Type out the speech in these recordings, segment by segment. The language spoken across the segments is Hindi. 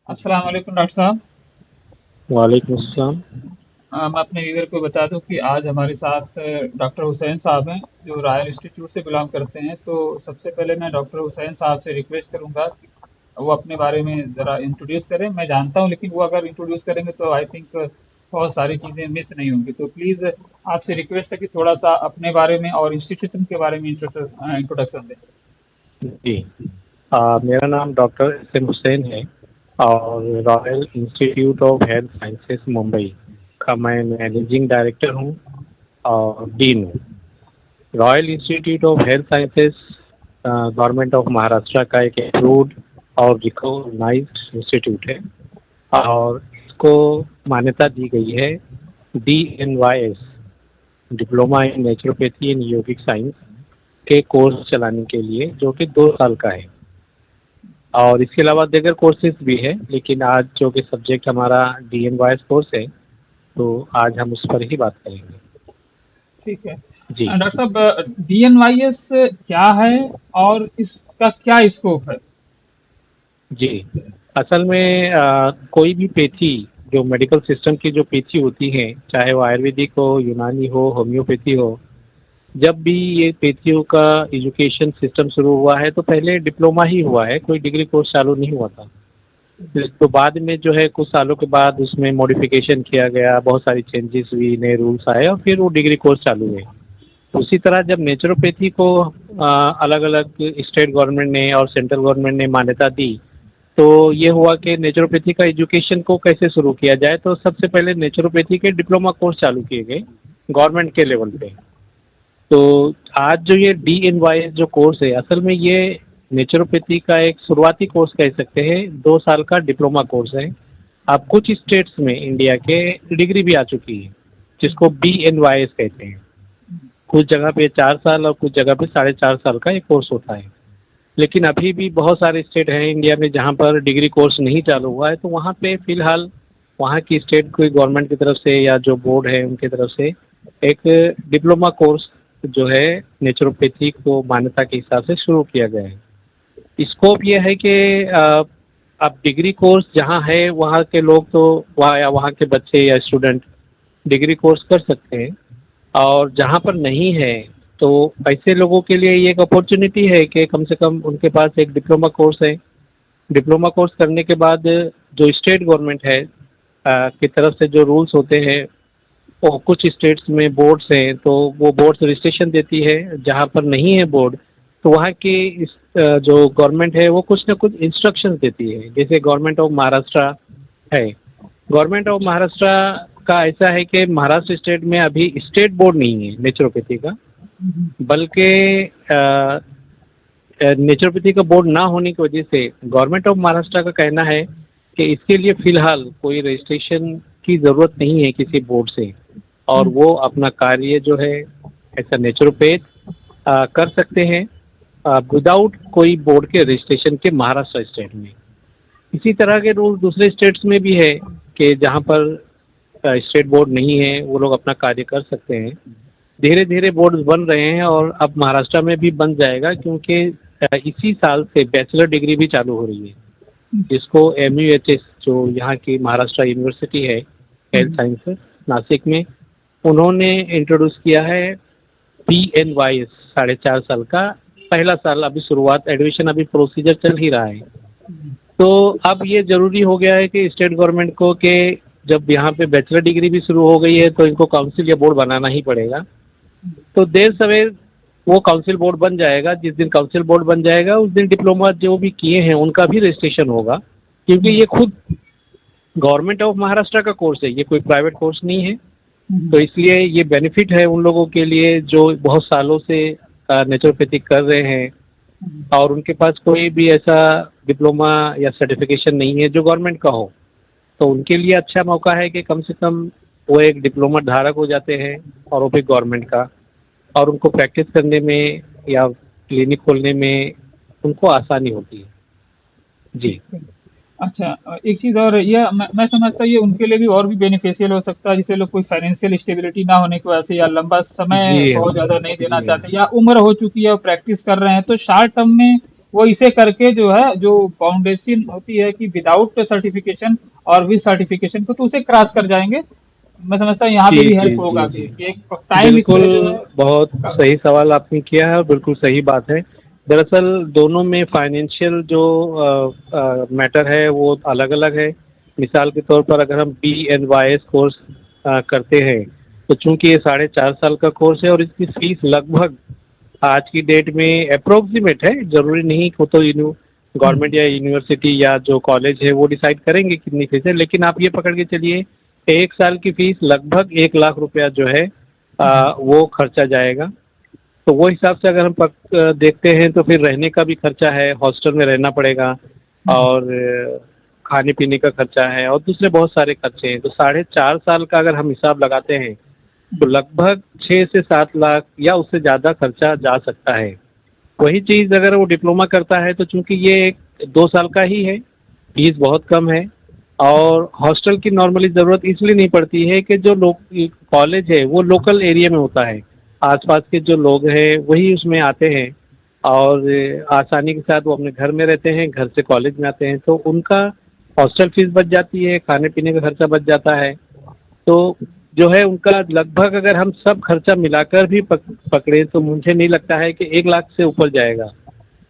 अस्सलाम वालेकुम डॉक्टर साहब। वालेकुम अस्सलाम। मैं अपने व्यूअर को बता दूं कि आज हमारे साथ डॉक्टर हुसैन साहब हैं जो रॉयल इंस्टीट्यूट से बिलोंग करते हैं। तो सबसे पहले मैं डॉक्टर हुसैन साहब से रिक्वेस्ट करूंगा कि वो अपने बारे में ज़रा इंट्रोड्यूस करें। मैं जानता हूं लेकिन वो अगर इंट्रोड्यूस करेंगे तो आई थिंक बहुत सारी चीज़ें मिस नहीं होंगी। तो प्लीज़ आपसे रिक्वेस्ट है कि थोड़ा सा अपने बारे में और इंस्टीट्यूशन के बारे में इंट्रोडक्शन दें। जी, मेरा नाम डॉक्टर एस एम हुसैन है और royal institute of health sciences Mumbai का मैं मैनेजिंग डायरेक्टर हूँ और डीन हूँ। Royal institute of health sciences government of Maharashtra का एक अप्रूव्ड और रिकॉग्नाइज्ड इंस्टीट्यूट है और इसको मान्यता दी गई है DNYS, diploma in naturopathy and yogic science के कोर्स चलाने के लिए, जो कि 2 साल का है। और इसके अलावा दीगर कोर्सेज भी है, लेकिन आज जो कि सब्जेक्ट हमारा DNYS कोर्स है, तो आज हम उस पर ही बात करेंगे। ठीक है जी डॉक्टर साहब, DNYS क्या है और इसका क्या स्कोप है? जी, असल में कोई भी पैथी, जो मेडिकल सिस्टम की जो पैथी होती है, चाहे वो आयुर्वेदिक हो, यूनानी हो, होम्योपैथी हो, जब भी ये पैथियों का एजुकेशन सिस्टम शुरू हुआ है तो पहले डिप्लोमा ही हुआ है, कोई डिग्री कोर्स चालू नहीं हुआ था। तो बाद में जो है कुछ सालों के बाद उसमें मॉडिफिकेशन किया गया, बहुत सारी चेंजेस हुई, नए रूल्स आए और फिर वो डिग्री कोर्स चालू हुए। उसी तरह जब नेचुरोपैथी को अलग अलग स्टेट गवर्नमेंट ने और सेंट्रल गवर्नमेंट ने मान्यता दी, तो ये हुआ कि नेचुरोपैथी का एजुकेशन को कैसे शुरू किया जाए। तो सबसे पहले नेचुरोपैथी के डिप्लोमा कोर्स चालू किए गए गवर्नमेंट के लेवल पे। तो आज जो ये DNYS जो कोर्स है, असल में ये नेचुरोपैथी का एक शुरुआती कोर्स कह सकते हैं, 2 साल का डिप्लोमा कोर्स है। अब कुछ स्टेट्स में इंडिया के डिग्री भी आ चुकी है, जिसको BNYS कहते हैं। कुछ जगह पे 4 साल और कुछ जगह पे 4.5 साल का ये कोर्स होता है। लेकिन अभी भी बहुत सारे स्टेट हैं इंडिया में जहाँ पर डिग्री कोर्स नहीं चालू हुआ है, तो वहाँ पे फिलहाल वहाँ की स्टेट कोई गवर्नमेंट की तरफ से या जो बोर्ड है उनकी तरफ से एक डिप्लोमा कोर्स जो है नेचुरोपैथी को मान्यता के हिसाब से शुरू किया गया है। स्कोप ये है कि अब डिग्री कोर्स जहाँ है वहाँ के लोग तो वहाँ के बच्चे या स्टूडेंट डिग्री कोर्स कर सकते हैं, और जहाँ पर नहीं है तो ऐसे लोगों के लिए ये एक अपॉर्चुनिटी है कि कम से कम उनके पास एक डिप्लोमा कोर्स है। डिप्लोमा कोर्स करने के बाद जो स्टेट गवर्नमेंट है की तरफ से जो रूल्स होते हैं, और कुछ स्टेट्स में बोर्ड्स हैं तो वो बोर्ड्स रजिस्ट्रेशन देती है। जहाँ पर नहीं है बोर्ड तो वहाँ की जो गवर्नमेंट है वो कुछ ना कुछ इंस्ट्रक्शंस देती है। जैसे गवर्नमेंट ऑफ महाराष्ट्र है, गवर्नमेंट ऑफ महाराष्ट्र का ऐसा है कि महाराष्ट्र स्टेट में अभी स्टेट बोर्ड नहीं है नेचुरोपैथी का, बल्कि नेचुरोपैथी का बोर्ड ना होने की वजह से गवर्नमेंट ऑफ महाराष्ट्र का कहना है कि इसके लिए फ़िलहाल कोई रजिस्ट्रेशन की ज़रूरत नहीं है किसी बोर्ड से, और वो अपना कार्य जो है ऐसा नेचुरोपैथ कर सकते हैं विदाउट कोई बोर्ड के रजिस्ट्रेशन के महाराष्ट्र स्टेट में। इसी तरह के रूल दूसरे स्टेट्स में भी है कि जहाँ पर स्टेट बोर्ड नहीं है वो लोग अपना कार्य कर सकते हैं। धीरे धीरे बोर्ड बन रहे हैं और अब महाराष्ट्र में भी बन जाएगा, क्योंकि इसी साल से बैचलर डिग्री भी चालू हो रही है, जिसको MUHS जो यहाँ की महाराष्ट्र यूनिवर्सिटी है हेल्थ साइंसेस नासिक में, उन्होंने इंट्रोड्यूस किया है DNYS 4.5 साल का। पहला साल अभी शुरुआत, एडमिशन अभी प्रोसीजर चल ही रहा है। तो अब ये ज़रूरी हो गया है कि स्टेट गवर्नमेंट को कि जब यहाँ पे बैचलर डिग्री भी शुरू हो गई है तो इनको काउंसिल या बोर्ड बनाना ही पड़ेगा। तो देर सवेर वो काउंसिल बोर्ड बन जाएगा। जिस दिन काउंसिल बोर्ड बन जाएगा उस दिन डिप्लोमा जो भी किए हैं उनका भी रजिस्ट्रेशन होगा, क्योंकि ये खुद गवर्नमेंट ऑफ महाराष्ट्र का कोर्स है, ये कोई प्राइवेट कोर्स नहीं है। तो इसलिए ये बेनिफिट है उन लोगों के लिए जो बहुत सालों से नेचुरोपैथी कर रहे हैं और उनके पास कोई भी ऐसा डिप्लोमा या सर्टिफिकेशन नहीं है जो गवर्नमेंट का हो। तो उनके लिए अच्छा मौका है कि कम से कम वो एक डिप्लोमा धारक हो जाते हैं और वो भी गवर्नमेंट का, और उनको प्रैक्टिस करने में या क्लिनिक खोलने में उनको आसानी होती है। जी अच्छा, एक चीज़ और, ये मैं समझता हूँ ये उनके लिए भी और भी बेनिफिशियल हो सकता है, जैसे लोग कोई फाइनेंशियल स्टेबिलिटी ना होने की वजह से या लंबा समय जी बहुत ज़्यादा नहीं देना जी चाहते या उम्र हो चुकी है और प्रैक्टिस कर रहे हैं, तो शॉर्ट टर्म में वो इसे करके जो है, जो फाउंडेशन होती है कि विदाउट सर्टिफिकेशन और विद सर्टिफिकेशन को, तो उसे क्रॉस कर जाएंगे। मैं समझता हूँ यहाँ पे जी भी जी हेल्प जी होगा जी। कि एक टाइम बिल्कुल, इसमें जो है। बहुत सही सवाल आपने किया है और बिल्कुल सही बात है। दरअसल दोनों में फाइनेंशियल जो मैटर है वो अलग अलग है। मिसाल के तौर पर अगर हम BNYS कोर्स करते हैं, तो चूंकि ये 4.5 साल का कोर्स है और इसकी फीस लगभग आज की डेट में अप्रोक्सीमेट है, जरूरी नहीं कि वो तो गवर्नमेंट या यूनिवर्सिटी या जो कॉलेज है वो डिसाइड करेंगे कितनी फीस है, लेकिन आप ये पकड़ के चलिए 1 साल की फीस लगभग 1 लाख रुपया जो है वो खर्चा जाएगा। तो वो हिसाब से अगर हम देखते हैं तो फिर रहने का भी खर्चा है, हॉस्टल में रहना पड़ेगा, और खाने पीने का खर्चा है, और दूसरे बहुत सारे खर्चे हैं। तो 4.5 साल का अगर हम हिसाब लगाते हैं तो लगभग 6 से 7 लाख या उससे ज़्यादा खर्चा जा सकता है। वही चीज़ अगर वो डिप्लोमा करता है तो चूंकि ये 2 साल का ही है, फीस बहुत कम है, और हॉस्टल की नॉर्मली ज़रूरत इसलिए नहीं पड़ती है कि जो लोग कॉलेज है वो लोकल एरिया में होता है, आसपास के जो लोग हैं वही उसमें आते हैं, और आसानी के साथ वो अपने घर में रहते हैं, घर से कॉलेज में आते हैं, तो उनका हॉस्टल फीस बच जाती है, खाने पीने का खर्चा बच जाता है। तो जो है उनका लगभग अगर हम सब खर्चा मिलाकर भी पकड़े तो मुझे नहीं लगता है कि 1 लाख से ऊपर जाएगा।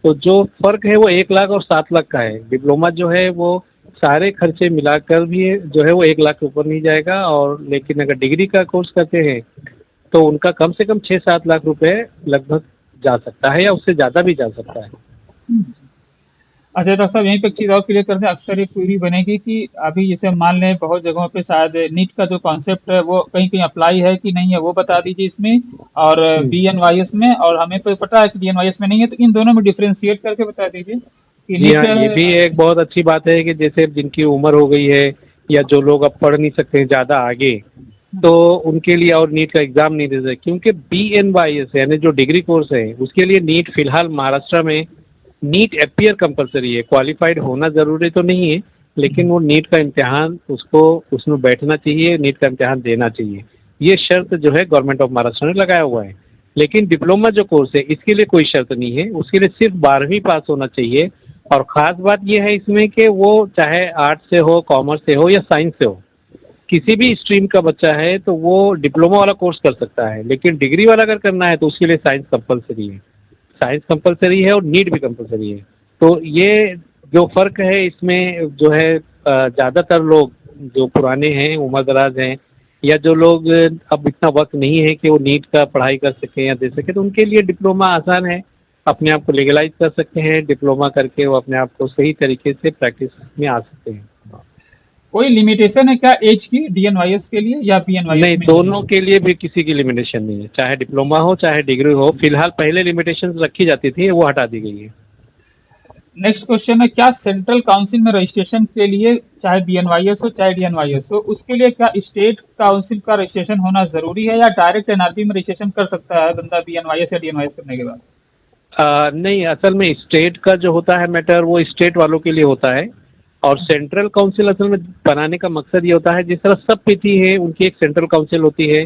तो जो फर्क है वो 1 लाख और 7 लाख का है। डिप्लोमा जो है वो सारे खर्चे मिलाकर भी जो है वो 1 लाख के ऊपर नहीं जाएगा, और लेकिन अगर डिग्री का कोर्स करते हैं तो उनका कम से कम 6-7 लाख रुपए लगभग जा सकता है, या उससे ज़्यादा भी जा सकता है। अच्छा डॉक्टर साहब, यहीं पे एक चीज़ और क्लियर करते हैं। अक्सर एक क्वेरी बनेगी कि अभी जैसे मान लें बहुत जगहों पे शायद नीट का जो कॉन्सेप्ट है वो कहीं कहीं अप्लाई है कि नहीं है, वो बता दीजिए इसमें, और BNYS में, और हमें तो पता है कि DNYS में नहीं है, तो इन दोनों में डिफ्रेंशिएट करके बता दीजिए कि जी नीट। हाँ, ये भी एक बहुत अच्छी बात है कि जैसे जिनकी उम्र हो गई है या जो लोग अब पढ़ नहीं सकते हैं ज़्यादा आगे, तो उनके लिए और नीट का एग्ज़ाम नहीं दे सकते, क्योंकि BNYS यानी जो डिग्री कोर्स है उसके लिए नीट फिलहाल महाराष्ट्र में नीट अपीयर कंपलसरी है। क्वालिफाइड होना ज़रूरी तो नहीं है, लेकिन वो नीट का इम्तिहान उसको उसमें बैठना चाहिए, नीट का इम्तिहान देना चाहिए। ये शर्त जो है गवर्नमेंट ऑफ महाराष्ट्र ने लगाया हुआ है। लेकिन डिप्लोमा जो कोर्स है इसके लिए कोई शर्त नहीं है, उसके लिए सिर्फ 12वीं पास होना चाहिए। और ख़ास बात यह है इसमें कि वो चाहे आर्ट्स से हो, कॉमर्स से हो या साइंस से हो, किसी भी स्ट्रीम का बच्चा है तो वो डिप्लोमा वाला कोर्स कर सकता है। लेकिन डिग्री वाला अगर करना है तो उसके लिए साइंस कंपलसरी है, साइंस कंपलसरी है और नीट भी कंपलसरी है। तो ये जो फ़र्क है इसमें जो है ज़्यादातर लोग जो पुराने हैं, उम्रदराज हैं, या जो लोग अब इतना वक्त नहीं है कि वो नीट का पढ़ाई कर सकें या दे सकें, तो उनके लिए डिप्लोमा आसान है। अपने आप को लीगलाइज कर सकते हैं, डिप्लोमा करके वो अपने आप को सही तरीके से प्रैक्टिस में आ सकते हैं। कोई लिमिटेशन है क्या एज की DNYS के लिए या BNYS नहीं, में नहीं दोनों के लिए भी किसी की लिमिटेशन नहीं है, चाहे डिप्लोमा हो चाहे डिग्री हो। फिलहाल पहले लिमिटेशन रखी जाती थी, वो हटा दी गई है। नेक्स्ट क्वेश्चन है, क्या सेंट्रल काउंसिल में रजिस्ट्रेशन के लिए, चाहे BNYS हो चाहे DNYS हो, उसके लिए क्या स्टेट काउंसिल का रजिस्ट्रेशन होना जरूरी है, या डायरेक्ट NRP में रजिस्ट्रेशन कर सकता है बंदा BNYS या DNYS करने के बाद? नहीं, असल में स्टेट का जो होता है मैटर वो स्टेट वालों के लिए होता है, और सेंट्रल काउंसिल असल में बनाने का मकसद ये होता है, जिस तरह सब पैथी है उनकी एक सेंट्रल काउंसिल होती है,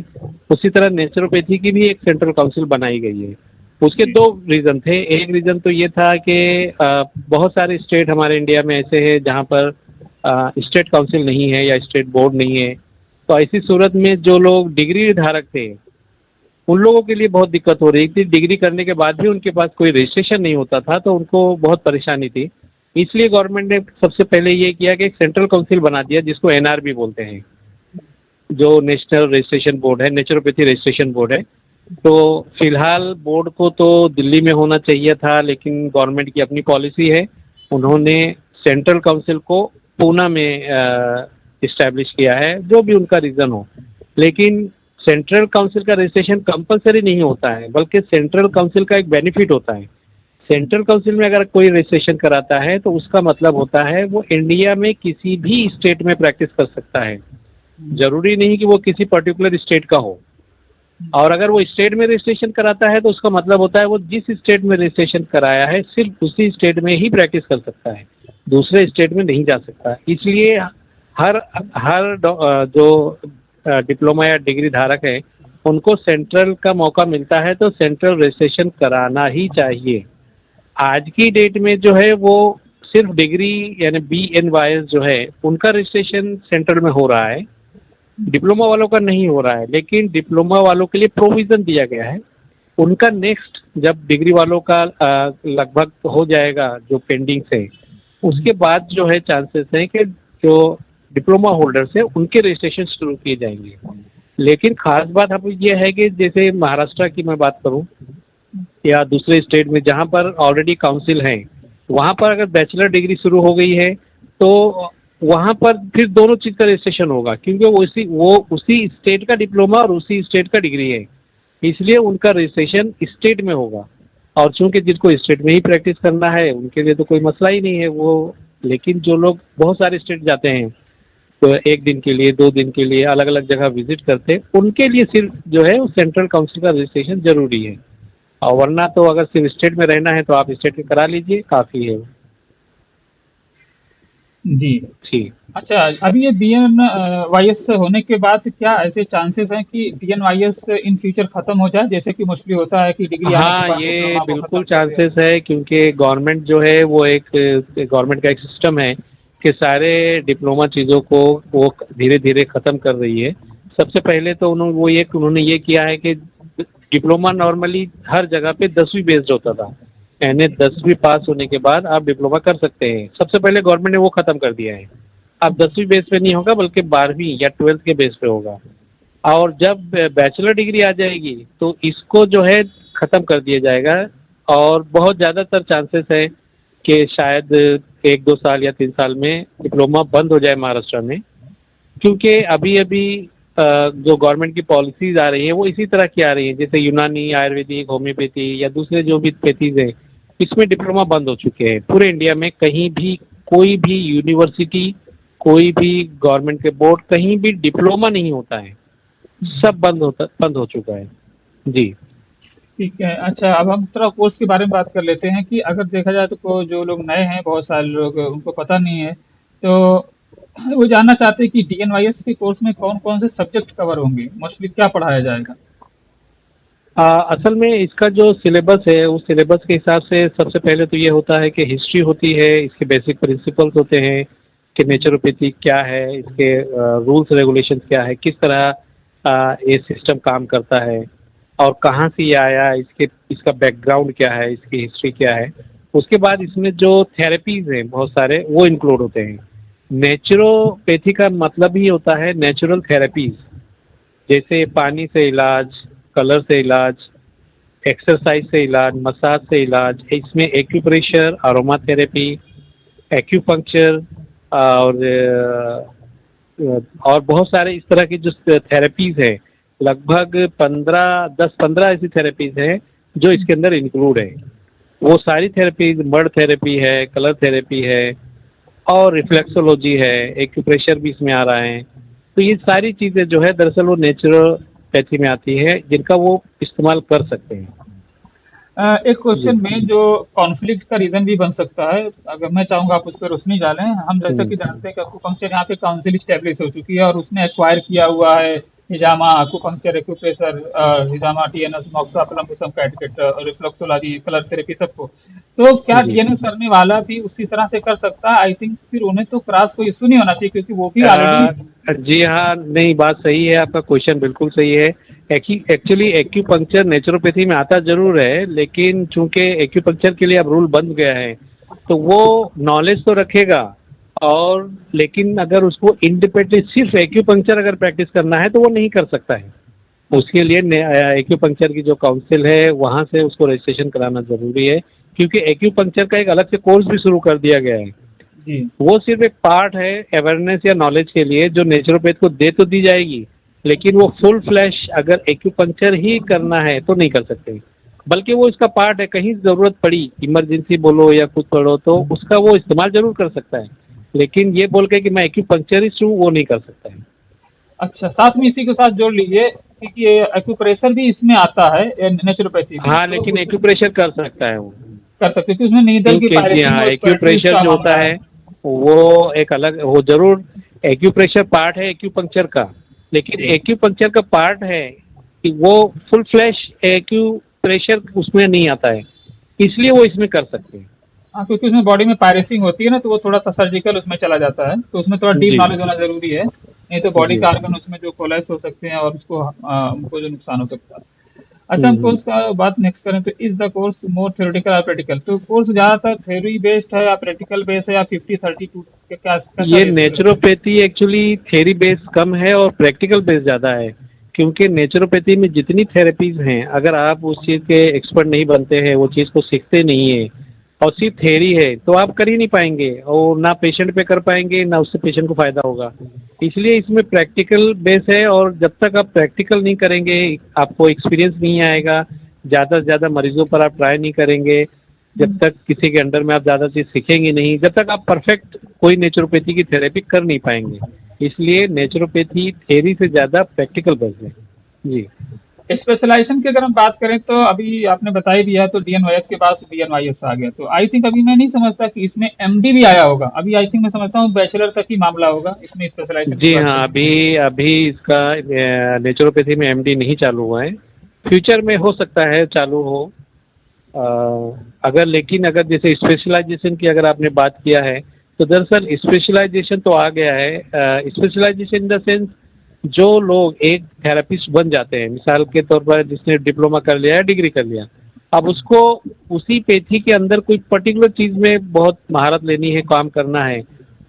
उसी तरह नेचुरोपैथी की भी एक सेंट्रल काउंसिल बनाई गई है। उसके दो रीज़न थे। एक रीज़न तो ये था कि बहुत सारे स्टेट हमारे इंडिया में ऐसे हैं जहाँ पर स्टेट काउंसिल नहीं है या स्टेट बोर्ड नहीं है। तो ऐसी सूरत में जो लोग डिग्री धारक थे उन लोगों के लिए बहुत दिक्कत हो रही थी। डिग्री करने के बाद भी उनके पास कोई रजिस्ट्रेशन नहीं होता था, तो उनको बहुत परेशानी थी। इसलिए गवर्नमेंट ने सबसे पहले ये किया कि एक सेंट्रल काउंसिल बना दिया जिसको NRB बोलते हैं, जो नेशनल रजिस्ट्रेशन बोर्ड है, नेचुरोपैथी रजिस्ट्रेशन बोर्ड है। तो फिलहाल बोर्ड को तो दिल्ली में होना चाहिए था, लेकिन गवर्नमेंट की अपनी पॉलिसी है, उन्होंने सेंट्रल काउंसिल को पूना में इस्टेब्लिश किया है, जो भी उनका रीज़न हो। लेकिन सेंट्रल काउंसिल का रजिस्ट्रेशन कंपलसरी नहीं होता है, बल्कि सेंट्रल काउंसिल का एक बेनिफिट होता है। सेंट्रल काउंसिल में अगर कोई रजिस्ट्रेशन कराता है तो उसका मतलब होता है वो इंडिया में किसी भी स्टेट में प्रैक्टिस कर सकता है, जरूरी नहीं कि वो किसी पर्टिकुलर स्टेट का हो। और अगर वो स्टेट में रजिस्ट्रेशन कराता है तो उसका मतलब होता है वो जिस स्टेट में रजिस्ट्रेशन कराया है सिर्फ उसी स्टेट में ही प्रैक्टिस कर सकता है, दूसरे स्टेट में नहीं जा सकता। इसलिए हर हर जो डिप्लोमा या डिग्री धारक है उनको सेंट्रल का मौका मिलता है तो सेंट्रल रजिस्ट्रेशन कराना ही चाहिए। आज की डेट में जो है वो सिर्फ डिग्री यानी BNYS जो है उनका रजिस्ट्रेशन सेंट्रल में हो रहा है, डिप्लोमा वालों का नहीं हो रहा है। लेकिन डिप्लोमा वालों के लिए प्रोविज़न दिया गया है, उनका नेक्स्ट जब डिग्री वालों का लगभग हो जाएगा जो पेंडिंग से, उसके बाद जो है चांसेस हैं कि जो डिप्लोमा होल्डर्स हैं उनके रजिस्ट्रेशन शुरू किए जाएंगे। लेकिन खास बात अब ये है कि जैसे महाराष्ट्र की मैं बात करूं या दूसरे स्टेट में जहां पर ऑलरेडी काउंसिल हैं, वहां पर अगर बैचलर डिग्री शुरू हो गई है तो वहां पर फिर दोनों चीज़ का रजिस्ट्रेशन होगा, क्योंकि वो उसी स्टेट का डिप्लोमा और उसी स्टेट का डिग्री है, इसलिए उनका रजिस्ट्रेशन स्टेट में होगा। और चूंकि जिनको स्टेट में ही प्रैक्टिस करना है उनके लिए तो कोई मसला ही नहीं है वो। लेकिन जो लोग बहुत सारे स्टेट जाते हैं तो 1 दिन के लिए 2 दिन के लिए अलग अलग जगह विजिट करते हैं, उनके लिए सिर्फ जो है सेंट्रल काउंसिल का रजिस्ट्रेशन जरूरी है। और वरना तो अगर सिर्फ स्टेट में रहना है तो आप स्टेट में करा लीजिए, काफ़ी है। जी। ठीक। अच्छा, अभी ये BNYS होने के बाद क्या ऐसे चांसेस हैं कि BNYS इन फ्यूचर खत्म हो जाए, जैसे कि मोस्टली होता है कि डिग्री आने के हाँ, बाद ये डिप्लोमा को खत्म बिल्कुल कर दिया चांसेस है, क्योंकि गवर्नमेंट जो है वो एक गवर्नमेंट का एक सिस्टम है कि सारे डिप्लोमा चीज़ों को वो धीरे धीरे ख़त्म कर रही है। सबसे पहले तो उन्होंने ये किया है कि डिप्लोमा नॉर्मली हर जगह पे 10वीं बेस्ड होता था, यानी 10वीं पास होने के बाद आप डिप्लोमा कर सकते हैं। सबसे पहले गवर्नमेंट ने वो ख़त्म कर दिया है। अब 10वीं बेस पे नहीं होगा बल्कि 12वीं या 12th के बेस पे होगा। और जब बैचलर डिग्री आ जाएगी तो इसको जो है ख़त्म कर दिया जाएगा। और बहुत ज़्यादातर चांसेस है कि शायद 1-2 साल या 3 साल में डिप्लोमा बंद हो जाए महाराष्ट्र में, क्योंकि अभी अभी जो गवर्नमेंट की पॉलिसीज़ आ रही हैं वो इसी तरह की आ रही हैं, जैसे यूनानी, आयुर्वेदिक, होम्योपैथी या दूसरे जो भी पैथीज़ हैं, इसमें डिप्लोमा बंद हो चुके हैं पूरे इंडिया में। कहीं भी कोई भी यूनिवर्सिटी, कोई भी गवर्नमेंट के बोर्ड, कहीं भी डिप्लोमा नहीं होता है, सब बंद हो चुका है। जी। ठीक है। अच्छा, अब हम थोड़ा कोर्स के बारे में बात कर लेते हैं कि अगर देखा जाए तो जो लोग नए हैं, बहुत सारे लोग उनको पता नहीं है, तो वो जानना चाहते हैं कि DNYS के कोर्स में कौन कौन से सब्जेक्ट कवर होंगे, मोस्टली क्या पढ़ाया जाएगा। असल में इसका जो सिलेबस है उस सिलेबस के हिसाब से सबसे पहले तो ये होता है कि हिस्ट्री होती है, इसके बेसिक प्रिंसिपल्स होते हैं कि नेचुरोपैथी क्या है, इसके रूल्स रेगुलेशंस क्या है, किस तरह ये सिस्टम काम करता है और कहाँ से ये आया, इसका बैकग्राउंड क्या है, इसकी हिस्ट्री क्या है। उसके बाद इसमें जो थेरेपीज़ हैं बहुत सारे वो इंक्लूड होते हैं। नेचुरोपैथी का मतलब ही होता है नेचुरल थेरेपीज़, जैसे पानी से इलाज, कलर से इलाज, एक्सरसाइज से इलाज, मसाज से इलाज। इसमें एक्यूप्रेशर, अरोमा थेरेपी, एक्यूपंक्चर और बहुत सारे इस तरह की जो थेरेपीज़ हैं, लगभग 10-15 ऐसी थेरेपीज़ हैं जो इसके अंदर इंक्लूड है। वो सारी थेरेपीज़, मड थेरेपी है, कलर थेरेपी है और रिफ्लेक्सोलॉजी है, एक्यूप्रेशर भी इसमें आ रहा है। तो ये सारी चीज़ें जो है दरअसल वो नेचुरोपैथी में आती है, जिनका वो इस्तेमाल कर सकते हैं। एक क्वेश्चन में जो कॉन्फ्लिक्ट का रीजन भी बन सकता है, अगर मैं चाहूंगा आप उस पर रोशनी डालें। हम जैसा कि जानते हैं कि अक्यूपंक्चर यहाँ पे काउंसिल स्टैब्लिश हो चुकी है और उसने एक्वायर किया हुआ है हिजामा अक्यूपंक्चर, एक्यूप्रेशर, हिजामा, TNS, मोक्सा, प्लम्बिसम, कैटकेट, रिफ्लेक्सोलॉजी, कलर थेरेपी, सबको। तो क्या जी। DNS करने वाला भी उसी तरह से कर सकता है? आई थिंक फिर उन्हें तो क्रॉस कोई इशू नहीं होना चाहिए, क्योंकि वो भी ऑलरेडी। जी हाँ, नहीं, बात सही है, आपका क्वेश्चन बिल्कुल सही है। एक्चुअली एक्यूपंक्चर नेचुरोपैथी में आता ज़रूर है, लेकिन चूंकि एक्यूपंक्चर के लिए अब रूल बन गया है तो वो नॉलेज तो रखेगा, और लेकिन अगर उसको इंडिपेंडेंट सिर्फ एक्यूपंक्चर अगर प्रैक्टिस करना है तो वो नहीं कर सकता है। उसके लिए एक्यूपंक्चर की जो काउंसिल है वहाँ से उसको रजिस्ट्रेशन कराना ज़रूरी है, क्योंकि एक्यूपंक्चर का एक अलग से कोर्स भी शुरू कर दिया गया है। जी। वो सिर्फ एक पार्ट है अवेयरनेस या नॉलेज के लिए, जो नेचुरोपैथ को दे तो दी जाएगी, लेकिन वो फुल फ्लैश अगर एक्यूपंक्चर ही करना है तो नहीं कर सकते, बल्कि वो इसका पार्ट है। कहीं ज़रूरत पड़ी, इमरजेंसी बोलो या कुछ पढ़ो, तो उसका वो इस्तेमाल जरूर कर सकता है, लेकिन ये बोल के कि मैं एक्यूपंक्चरिस्ट हूँ वो नहीं कर सकता है। अच्छा, साथ में इसी के साथ जोड़ लीजिए कि एक्यूप्रेशर भी इसमें आता है नेचुरोपैथी में, हाँ, तो लेकिन एक्यूप्रेशर कर सकता है वो, कर सकते हैं, क्योंकि उसमें नीडल की क्योंकि जी हाँ, एक्यूप्रेशर जो होता है वो एक अलग, वो जरूर एक्यूप्रेशर पार्ट है एक्यूपंक्चर का, लेकिन एक्यूपंक्चर का पार्ट है कि वो फुल फ्लैश एक्यूप्रेशर उसमें नहीं आता है। इसलिए वो इसमें कर सकते हैं। हाँ, क्योंकि उसमें बॉडी में पायरेसिंग होती है ना, तो वो थोड़ा सा सर्जिकल उसमें चला जाता है, तो उसमें थोड़ा डीप जी नॉलेज होना ज़रूरी है, नहीं तो बॉडी जी। के ऑर्गन उसमें जो कोलैप्स हो सकते हैं और उसको उनको जो नुकसान हो सकता है। अच्छा, हम हम्म। कोर्स का बात नेक्स्ट करें तो is the course more theoretical और प्रैक्टिकल? तो कोर्स ज़्यादातर थ्योरी बेस्ड है या प्रैक्टिकल बेस्ड है या 50-32 कैसा ये रेशियो रहता है? नेचुरोपैथी एक्चुअली थ्योरी बेस कम है और प्रैक्टिकल बेस ज़्यादा है, क्योंकि नेचुरोपैथी में जितनी थेरेपीज हैं, अगर आप उस चीज़ के एक्सपर्ट नहीं बनते हैं, वो चीज़ को सीखते नहीं है और सिर्फ थ्योरी है, तो आप कर ही नहीं पाएंगे और ना पेशेंट पे कर पाएंगे, ना उससे पेशेंट को फ़ायदा होगा। इसलिए इसमें प्रैक्टिकल बेस है, और जब तक आप प्रैक्टिकल नहीं करेंगे, आपको एक्सपीरियंस नहीं आएगा, ज़्यादा से ज़्यादा मरीजों पर आप ट्राई नहीं करेंगे, जब तक किसी के अंडर में आप ज़्यादा चीज़ सीखेंगे नहीं, जब तक आप परफेक्ट कोई नेचुरोपैथी की थेरेपी कर नहीं पाएंगे। इसलिए नेचुरोपैथी थ्योरी से ज़्यादा प्रैक्टिकल बेस्ड है। जी। स्पेशलाइजेशन की अगर हम बात करें तो अभी आपने बता ही दिया, तो डीएनवाईएस के बाद डीएनवाईएस आ गया, तो आई थिंक अभी मैं नहीं समझता कि इसमें एमडी भी आया होगा, अभी आई थिंक मैं समझता हूँ बैचलर तक ही मामला होगा इसमें स्पेशलाइजेशन की जी बात हाँ, करें। अभी अभी इसका नेचुरोपैथी में एमडी नहीं चालू हुआ है। फ्यूचर में हो सकता है चालू हो। अगर लेकिन अगर जैसे स्पेशलाइजेशन की अगर आपने बात किया है, तो दरअसल स्पेशलाइजेशन तो आ गया है। स्पेशलाइजेशन इन द सेंस, जो लोग एक थेरेपिस्ट बन जाते हैं, मिसाल के तौर पर जिसने डिप्लोमा कर लिया है, डिग्री कर लिया, अब उसको उसी पैथी के अंदर कोई पर्टिकुलर चीज़ में बहुत महारत लेनी है, काम करना है,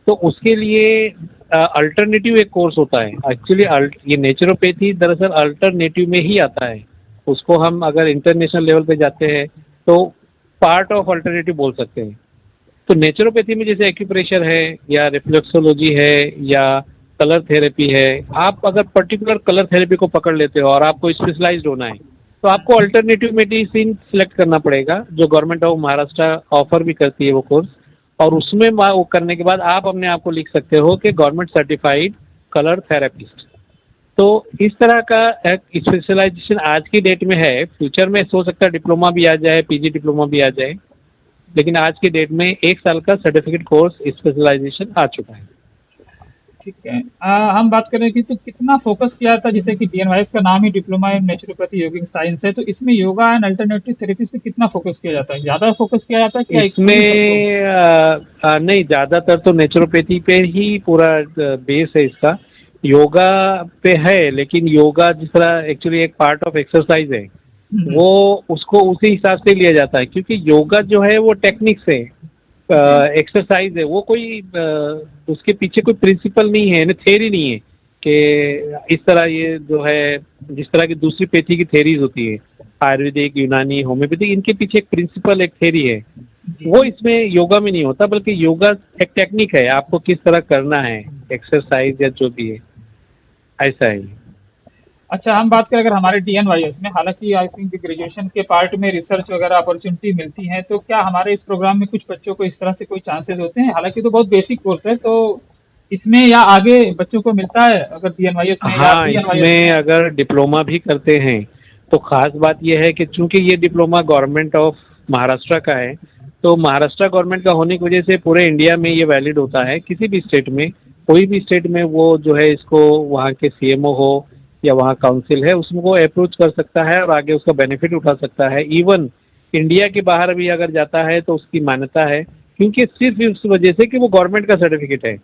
तो उसके लिए अल्टरनेटिव एक कोर्स होता है। एक्चुअली ये नेचुरोपैथी दरअसल अल्टरनेटिव में ही आता है। उसको हम अगर इंटरनेशनल लेवल पे जाते हैं तो पार्ट ऑफ अल्टरनेटिव बोल सकते हैं। तो नेचुरोपैथी में जैसे एक्यूप्रेशर है या रिफ्लेक्सोलॉजी है या कलर थेरेपी है, आप अगर पर्टिकुलर कलर थेरेपी को पकड़ लेते हो और आपको स्पेशलाइज्ड होना है, तो आपको अल्टरनेटिव मेडिसिन सेलेक्ट करना पड़ेगा, जो गवर्नमेंट ऑफ महाराष्ट्र ऑफर भी करती है वो कोर्स। और उसमें वो करने के बाद आप अपने आप को लिख सकते हो कि गवर्नमेंट सर्टिफाइड कलर थेरेपिस्ट। तो इस तरह का एक स्पेशलाइजेशन आज की डेट में है। फ्यूचर में हो सकता है डिप्लोमा भी आ जाए, पीजी डिप्लोमा भी आ जाए, लेकिन आज की डेट में 1 साल का सर्टिफिकेट कोर्स स्पेशलाइजेशन आ चुका है। ठीक है। हम बात करें कि तो कितना फोकस किया था, जैसे कि डीएनवाईएस का नाम ही diploma in naturopathy yogic science है, तो इसमें योगा एंड अल्टरनेटिव थेरेपी पे कितना फोकस किया जाता है? ज़्यादा फोकस किया जाता है क्या एक्सक्लूसिव सबको? इसमें नहीं, ज़्यादातर तो नेचुरोपैथी पे ही पूरा बेस है इसका। योगा पे है, लेकिन योगा जिस तरह एक्चुअली एक पार्ट ऑफ एक्सरसाइज है, हम्म, वो उसको उसी हिसाब से लिया जाता है, क्योंकि योगा जो है वो टेक्निक्स है, जी एक्सरसाइज है, वो कोई उसके पीछे कोई प्रिंसिपल नहीं है, थ्योरी नहीं है कि इस तरह ये जो है, जिस तरह की दूसरी पैथी की थ्योरीज होती है, आयुर्वेदिक, यूनानी, होम्योपैथिक, इनके पीछे एक प्रिंसिपल, एक थ्योरी है। जी। वो इसमें योगा में नहीं होता, बल्कि योगा एक टेक्निक है, आपको किस तरह करना है, एक्सरसाइज या जो भी है, ऐसा है। अच्छा, हम बात करें अगर हमारे डीएनवाईएस में, हालांकि आई थिंक ग्रेजुएशन के पार्ट में रिसर्च वगैरह अपॉर्चुनिटी मिलती है, तो क्या हमारे इस प्रोग्राम में कुछ बच्चों को इस तरह से कोई चांसेस होते हैं? हालांकि तो बहुत बेसिक कोर्स है, तो इसमें या आगे बच्चों को मिलता है अगर डीएनवाईएस में या हाँ, बीएनवाईएस इसमें में? अगर डिप्लोमा भी करते हैं, तो खास बात यह है कि चूंकि ये डिप्लोमा गवर्नमेंट ऑफ महाराष्ट्र का है, तो महाराष्ट्र गवर्नमेंट का होने की वजह से पूरे इंडिया में ये वैलिड होता है। किसी भी स्टेट में, कोई भी स्टेट में वो जो है, इसको वहाँ के सीएमओ हो या वहाँ काउंसिल है, उसमें वो अप्रोच कर सकता है और आगे उसका बेनिफिट उठा सकता है। इवन इंडिया के बाहर भी अगर जाता है तो उसकी मान्यता है, क्योंकि सिर्फ इस वजह से कि वो गवर्नमेंट का सर्टिफिकेट है।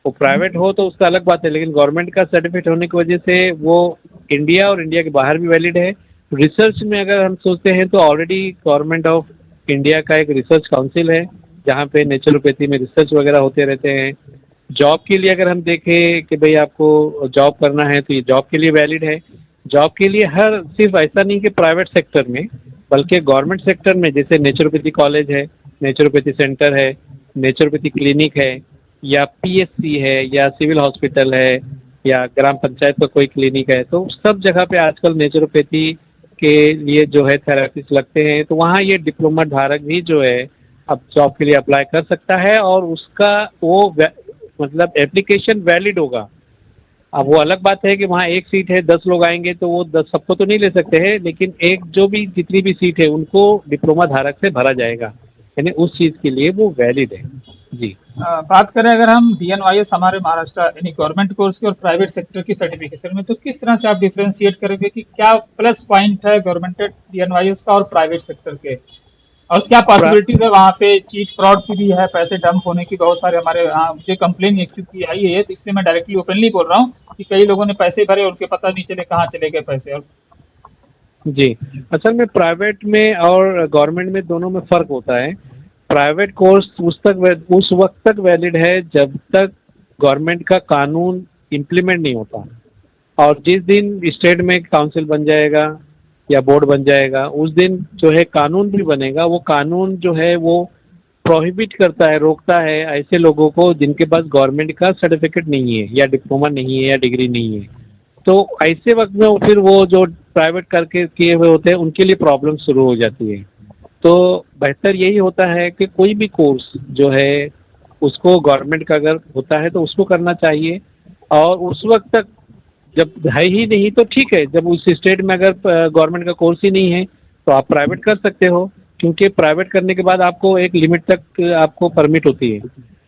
वो प्राइवेट हो तो उसका अलग बात है, लेकिन गवर्नमेंट का सर्टिफिकेट होने की वजह से वो इंडिया और इंडिया के बाहर भी वैलिड है। रिसर्च में अगर हम सोचते हैं तो ऑलरेडी गवर्नमेंट ऑफ इंडिया का एक रिसर्च काउंसिल है, जहाँ पे नेचुरोपैथी में रिसर्च वगैरह होते रहते हैं। जॉब के लिए अगर हम देखें कि भाई आपको जॉब करना है, तो ये जॉब के लिए वैलिड है। जॉब के लिए हर सिर्फ ऐसा नहीं कि प्राइवेट सेक्टर में, बल्कि गवर्नमेंट सेक्टर में, जैसे नेचुरोपैथी कॉलेज है, नेचुरोपैथी सेंटर है, नेचुरोपैथी क्लिनिक है, या पीएचसी है, या सिविल हॉस्पिटल है, या ग्राम पंचायत का कोई क्लिनिक है, तो सब जगह पे आजकल नेचुरोपैथी के लिए जो है थेरेपिस्ट लगते हैं। तो वहाँ ये डिप्लोमा धारक भी जो है अब जॉब के लिए अप्लाई कर सकता है, और उसका वो मतलब एप्लीकेशन वैलिड होगा। अब वो अलग बात है कि वहाँ एक सीट है, 10 लोग आएंगे, तो वो 10 सबको तो नहीं ले सकते हैं, लेकिन एक जो भी जितनी भी सीट है उनको डिप्लोमा धारक से भरा जाएगा, यानी उस चीज़ के लिए वो वैलिड है। जी। बात करें अगर हम डीएनवाईएस हमारे महाराष्ट्र यानी गवर्नमेंट कोर्स की और प्राइवेट सेक्टर की सर्टिफिकेशन में, तो किस तरह से आप डिफ्रेंशिएट करेंगे कि क्या प्लस पॉइंट है गवर्नमेंट डीएनवाईएस का और प्राइवेट सेक्टर के? और क्या पॉसिबिलिटीज है वहाँ पे? चीट फ्रॉड की भी है, पैसे डंप होने की बहुत सारे हमारे यहाँ मुझे कंप्लेन एक्सेस की आई है, तो इसलिए मैं डायरेक्टली ओपनली बोल रहा हूँ कि कई लोगों ने पैसे भरे, उनके पता नहीं चले कहाँ चले गए पैसे। और जी, असल में प्राइवेट में और गवर्नमेंट में दोनों में फ़र्क होता है। प्राइवेट कोर्स उस वक़्त तक वैलिड है जब तक गवर्नमेंट का कानून इम्प्लीमेंट नहीं होता, और जिस दिन स्टेट में काउंसिल बन जाएगा या बोर्ड बन जाएगा, उस दिन जो है कानून भी बनेगा। वो कानून जो है वो प्रोहिबिट करता है, रोकता है ऐसे लोगों को जिनके पास गवर्नमेंट का सर्टिफिकेट नहीं है या डिप्लोमा नहीं है या डिग्री नहीं है। तो ऐसे वक्त में फिर वो जो प्राइवेट करके किए हुए होते हैं उनके लिए प्रॉब्लम शुरू हो जाती है। तो बेहतर यही होता है कि कोई भी कोर्स जो है उसको गवर्नमेंट का अगर होता है तो उसको करना चाहिए, और उस वक्त तक जब है ही नहीं तो ठीक है, जब उस स्टेट में अगर गवर्नमेंट का कोर्स ही नहीं है तो आप प्राइवेट कर सकते हो, क्योंकि प्राइवेट करने के बाद आपको एक लिमिट तक आपको परमिट होती है।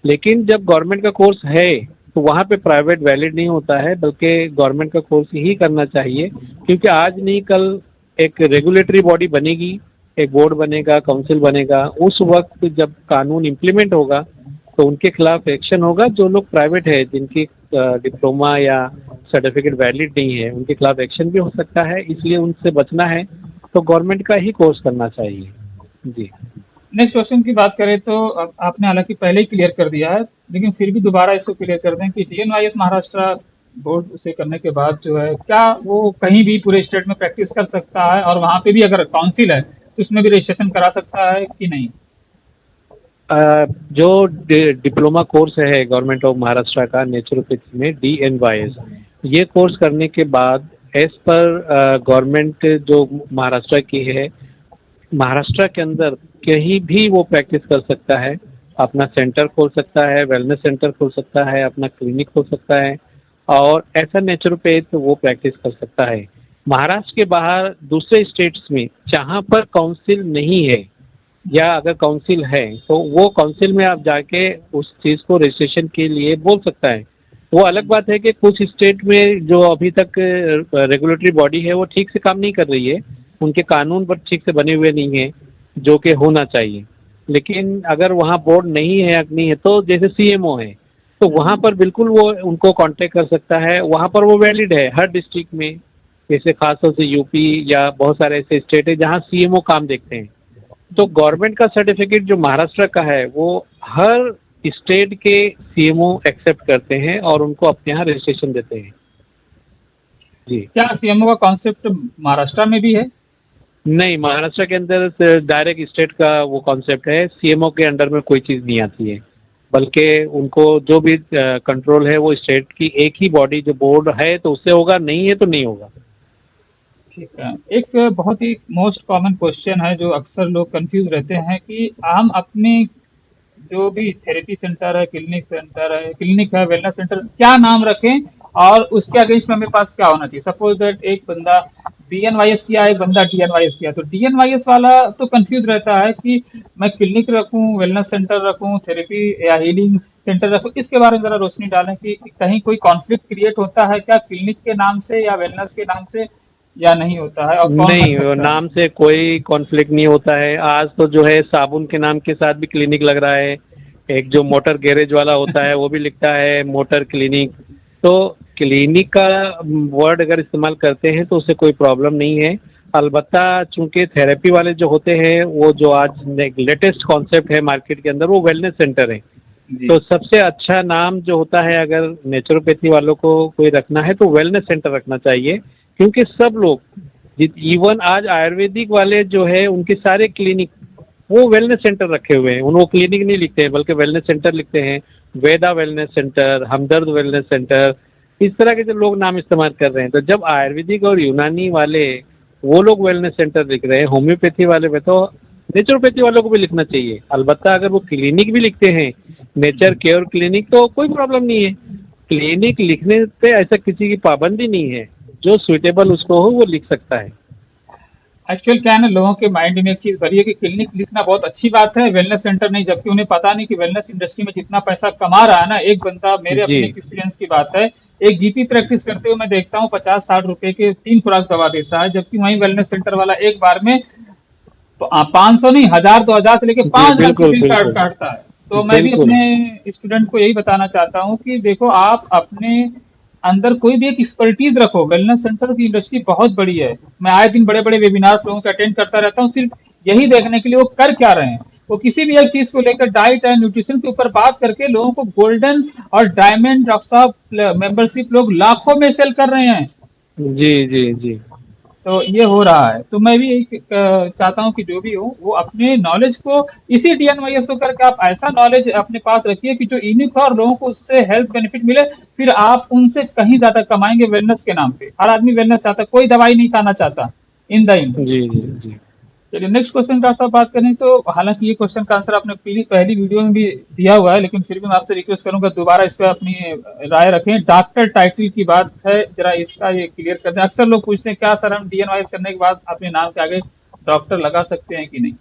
लेकिन जब गवर्नमेंट का कोर्स है तो वहाँ पे प्राइवेट वैलिड नहीं होता है, बल्कि गवर्नमेंट का कोर्स ही करना चाहिए, क्योंकि आज नहीं कल एक रेगुलेटरी बॉडी बनेगी, एक बोर्ड बनेगा, काउंसिल बनेगा। उस वक्त जब कानून इम्प्लीमेंट होगा तो उनके खिलाफ एक्शन होगा। जो लोग प्राइवेट है जिनकी डिप्लोमा या सर्टिफिकेट वैलिड नहीं है उनके खिलाफ एक्शन भी हो सकता है, इसलिए उनसे बचना है तो गवर्नमेंट का ही कोर्स करना चाहिए। जी। नेक्स्ट क्वेश्चन की बात करें तो आपने हालांकि पहले ही क्लियर कर दिया है, लेकिन फिर भी दोबारा इसको क्लियर कर दें कि DNYS महाराष्ट्र बोर्ड से करने के बाद जो है क्या वो कहीं भी पूरे स्टेट में प्रैक्टिस कर सकता है, और वहाँ पे भी अगर काउंसिल है तो उसमें भी रजिस्ट्रेशन करा सकता है कि नहीं? जो डिप्लोमा कोर्स है गवर्नमेंट ऑफ महाराष्ट्र का नेचुरोपैथी में DNYS, ये कोर्स करने के बाद एज पर गवर्नमेंट जो महाराष्ट्र की है, महाराष्ट्र के अंदर कहीं भी वो प्रैक्टिस कर सकता है, अपना सेंटर खोल सकता है, वेलनेस सेंटर खोल सकता है, अपना क्लिनिक खोल सकता है, और ऐसा नेचुरोपैथ वो प्रैक्टिस कर सकता है। महाराष्ट्र के बाहर दूसरे स्टेट्स में जहाँ पर काउंसिल नहीं है, या अगर काउंसिल है तो वो काउंसिल में आप जाके उस चीज़ को रजिस्ट्रेशन के लिए बोल सकता है। वो अलग बात है कि कुछ स्टेट में जो अभी तक रेगुलेटरी बॉडी है वो ठीक से काम नहीं कर रही है, उनके कानून पर ठीक से बने हुए नहीं है जो कि होना चाहिए। लेकिन अगर वहाँ बोर्ड नहीं है, नहीं है, तो जैसे CMO है तो वहाँ पर बिल्कुल वो उनको कांटेक्ट कर सकता है, वहाँ पर वो वैलिड है हर डिस्ट्रिक्ट में। जैसे खासतौर से यूपी या बहुत सारे ऐसे स्टेट है जहाँ CMO काम देखते हैं, तो गवर्नमेंट का सर्टिफिकेट जो महाराष्ट्र का है वो हर स्टेट के CMO एक्सेप्ट करते हैं और उनको अपने यहाँ रजिस्ट्रेशन देते हैं। जी। क्या CMO का कॉन्सेप्ट महाराष्ट्र में भी है? नहीं, महाराष्ट्र के अंदर डायरेक्ट स्टेट का वो कॉन्सेप्ट है, CMO के अंडर में कोई चीज़ नहीं आती है, बल्कि उनको जो भी कंट्रोल है वो स्टेट की एक ही बॉडी जो बोर्ड है तो उससे होगा, नहीं है तो नहीं होगा। ठीक है। एक बहुत ही मोस्ट कॉमन क्वेश्चन है जो अक्सर लोग कंफ्यूज रहते हैं कि हम अपने जो भी थेरेपी सेंटर है, क्लिनिक है, वेलनेस सेंटर, क्या नाम रखें और उसके अगेंस्ट में मेरे पास क्या होना चाहिए? सपोज दैट एक बंदा DNYS किया, एक बंदा DNYS किया, तो DNYS वाला तो कंफ्यूज रहता है कि मैं क्लिनिक रखूं, वेलनेस सेंटर रखूं, थेरेपी या हीलिंग सेंटर रखूं। इसके बारे में जरा रोशनी डालें कि कहीं कोई कॉन्फ्लिक्ट क्रिएट होता है क्या क्लिनिक के नाम से या वेलनेस के नाम से, या नहीं होता है, और कौन रख नहीं, सकता है? नाम से कोई कॉन्फ्लिक्ट नहीं होता है। आज तो जो है साबुन के नाम के साथ भी क्लिनिक लग रहा है, एक जो मोटर गैरेज वाला होता है वो भी लिखता है मोटर क्लिनिक। तो क्लिनिक का वर्ड अगर इस्तेमाल करते हैं तो उससे कोई प्रॉब्लम नहीं है। अलबत्ता चूंकि थेरेपी वाले जो होते हैं वो जो आज लेटेस्ट कॉन्सेप्ट है मार्केट के अंदर वो वेलनेस सेंटर है। जी। तो सबसे अच्छा नाम जो होता है अगर नेचुरोपैथी वालों को कोई रखना है तो वेलनेस सेंटर रखना चाहिए, क्योंकि सब लोग इवन आज आयुर्वेदिक वाले जो है उनके सारे क्लिनिक वो वेलनेस सेंटर रखे हुए हैं, वो क्लिनिक नहीं लिखते हैं बल्कि वेलनेस सेंटर लिखते हैं। वेदा वेलनेस सेंटर, हमदर्द वेलनेस सेंटर, इस तरह के जो लोग नाम इस्तेमाल कर रहे हैं। तो जब आयुर्वेदिक और यूनानी वाले वो लोग वेलनेस सेंटर लिख रहे हैं, होम्योपैथी वाले में तो नेचुरोपैथी वालों को भी लिखना चाहिए। अलबत्ता अगर वो क्लिनिक भी लिखते हैं नेचर केयर क्लिनिक तो कोई प्रॉब्लम नहीं है। क्लिनिक लिखने से ऐसा किसी की पाबंदी नहीं है, जो सुइटेबल उसको हो वो लिख सकता है। एक्चुअल क्या है ना, लोगों के माइंड में एक चीज भरी है कि क्लिनिक लिखना बहुत अच्छी बात है, वेलनेस सेंटर नहीं, जबकि उन्हें पता नहीं कि वेलनेस इंडस्ट्री में जितना पैसा कमा रहा है ना, एक बंदा, मेरे जी। अपने एक्सपीरियंस की बात है, एक GP प्रैक्टिस करते हुए मैं देखता हूँ 50-60 रुपए के 3 खुराक दवा देता है, जबकि वहीं वेलनेस सेंटर वाला एक बार में तो 500 नहीं, 1000 2000 से लेके जी 5 लाख की बिल्कुल फीस बिल्कुल काटता है। तो मैं भी बिल्कुल। अपने स्टूडेंट को यही बताना चाहता हूँ कि देखो, आप अपने अंदर कोई भी एक एक्सपर्टीज रखो। वेलनेस सेंटर की इंडस्ट्री बहुत बड़ी है। मैं आए दिन बड़े बड़े वेबिनार लोगों के अटेंड करता रहता हूँ, सिर्फ यही देखने के लिए वो कर क्या रहे हैं। वो किसी भी एक चीज को लेकर डाइट एंड न्यूट्रिशन के ऊपर बात करके लोगों को गोल्डन और डायमंड डॉक्टर साहब मेंबरशिप लोग लाखों में सेल कर रहे हैं। जी जी जी। तो ये हो रहा है। तो मैं भी यही चाहता हूँ कि जो भी हो वो अपने नॉलेज को इसी DNYS को करके आप ऐसा नॉलेज अपने पास रखिए कि जो यूनिक हो और लोगों को उससे हेल्थ बेनिफिट मिले। फिर आप उनसे कहीं ज्यादा कमाएंगे वेलनेस के नाम पे। हर आदमी वेलनेस चाहता है, कोई दवाई नहीं खाना चाहता इन द एंड। जी जी जी। चलिए नेक्स्ट क्वेश्चन का सब बात करें तो हालांकि ये क्वेश्चन का आंसर आपने पहली वीडियो में भी दिया हुआ है, लेकिन फिर भी मैं आपसे रिक्वेस्ट करूंगा दोबारा इस पर अपनी राय रखें। डॉक्टर टाइटल की बात है, जरा इसका ये क्लियर कर दें। अक्सर लोग पूछते हैं क्या सर हम DNYS करने के बाद अपने नाम के आगे डॉक्टर लगा सकते हैं कि नहीं।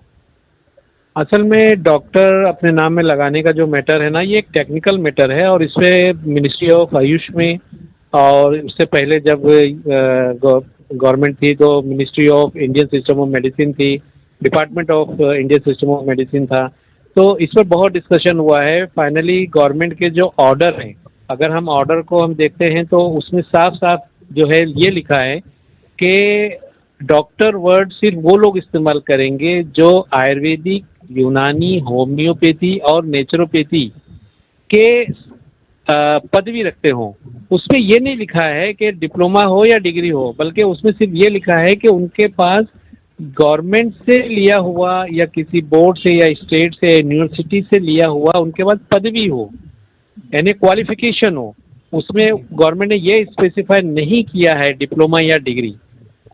असल में डॉक्टर अपने नाम में लगाने का जो मैटर है ना, ये एक टेक्निकल मैटर है, और इसमें मिनिस्ट्री ऑफ आयुष में, और उससे पहले जब गवर्नमेंट थी तो ministry of Indian system of medicine थी, department of Indian system of medicine था। तो इस पर बहुत डिस्कशन हुआ है। फाइनली गवर्नमेंट के जो ऑर्डर हैं, अगर हम ऑर्डर को हम देखते हैं तो उसमें साफ साफ जो है ये लिखा है कि डॉक्टर वर्ड सिर्फ वो लोग इस्तेमाल करेंगे जो आयुर्वेदिक, यूनानी, होम्योपैथी और नेचुरोपैथी के पदवी रखते हों। उसमें ये नहीं लिखा है कि डिप्लोमा हो या डिग्री हो, बल्कि उसमें सिर्फ ये लिखा है कि उनके पास गवर्नमेंट से लिया हुआ या किसी बोर्ड से या स्टेट से यूनिवर्सिटी से लिया हुआ उनके पास पदवी हो, यानी क्वालिफिकेशन हो। उसमें गवर्नमेंट ने ये स्पेसिफाई नहीं किया है डिप्लोमा या डिग्री।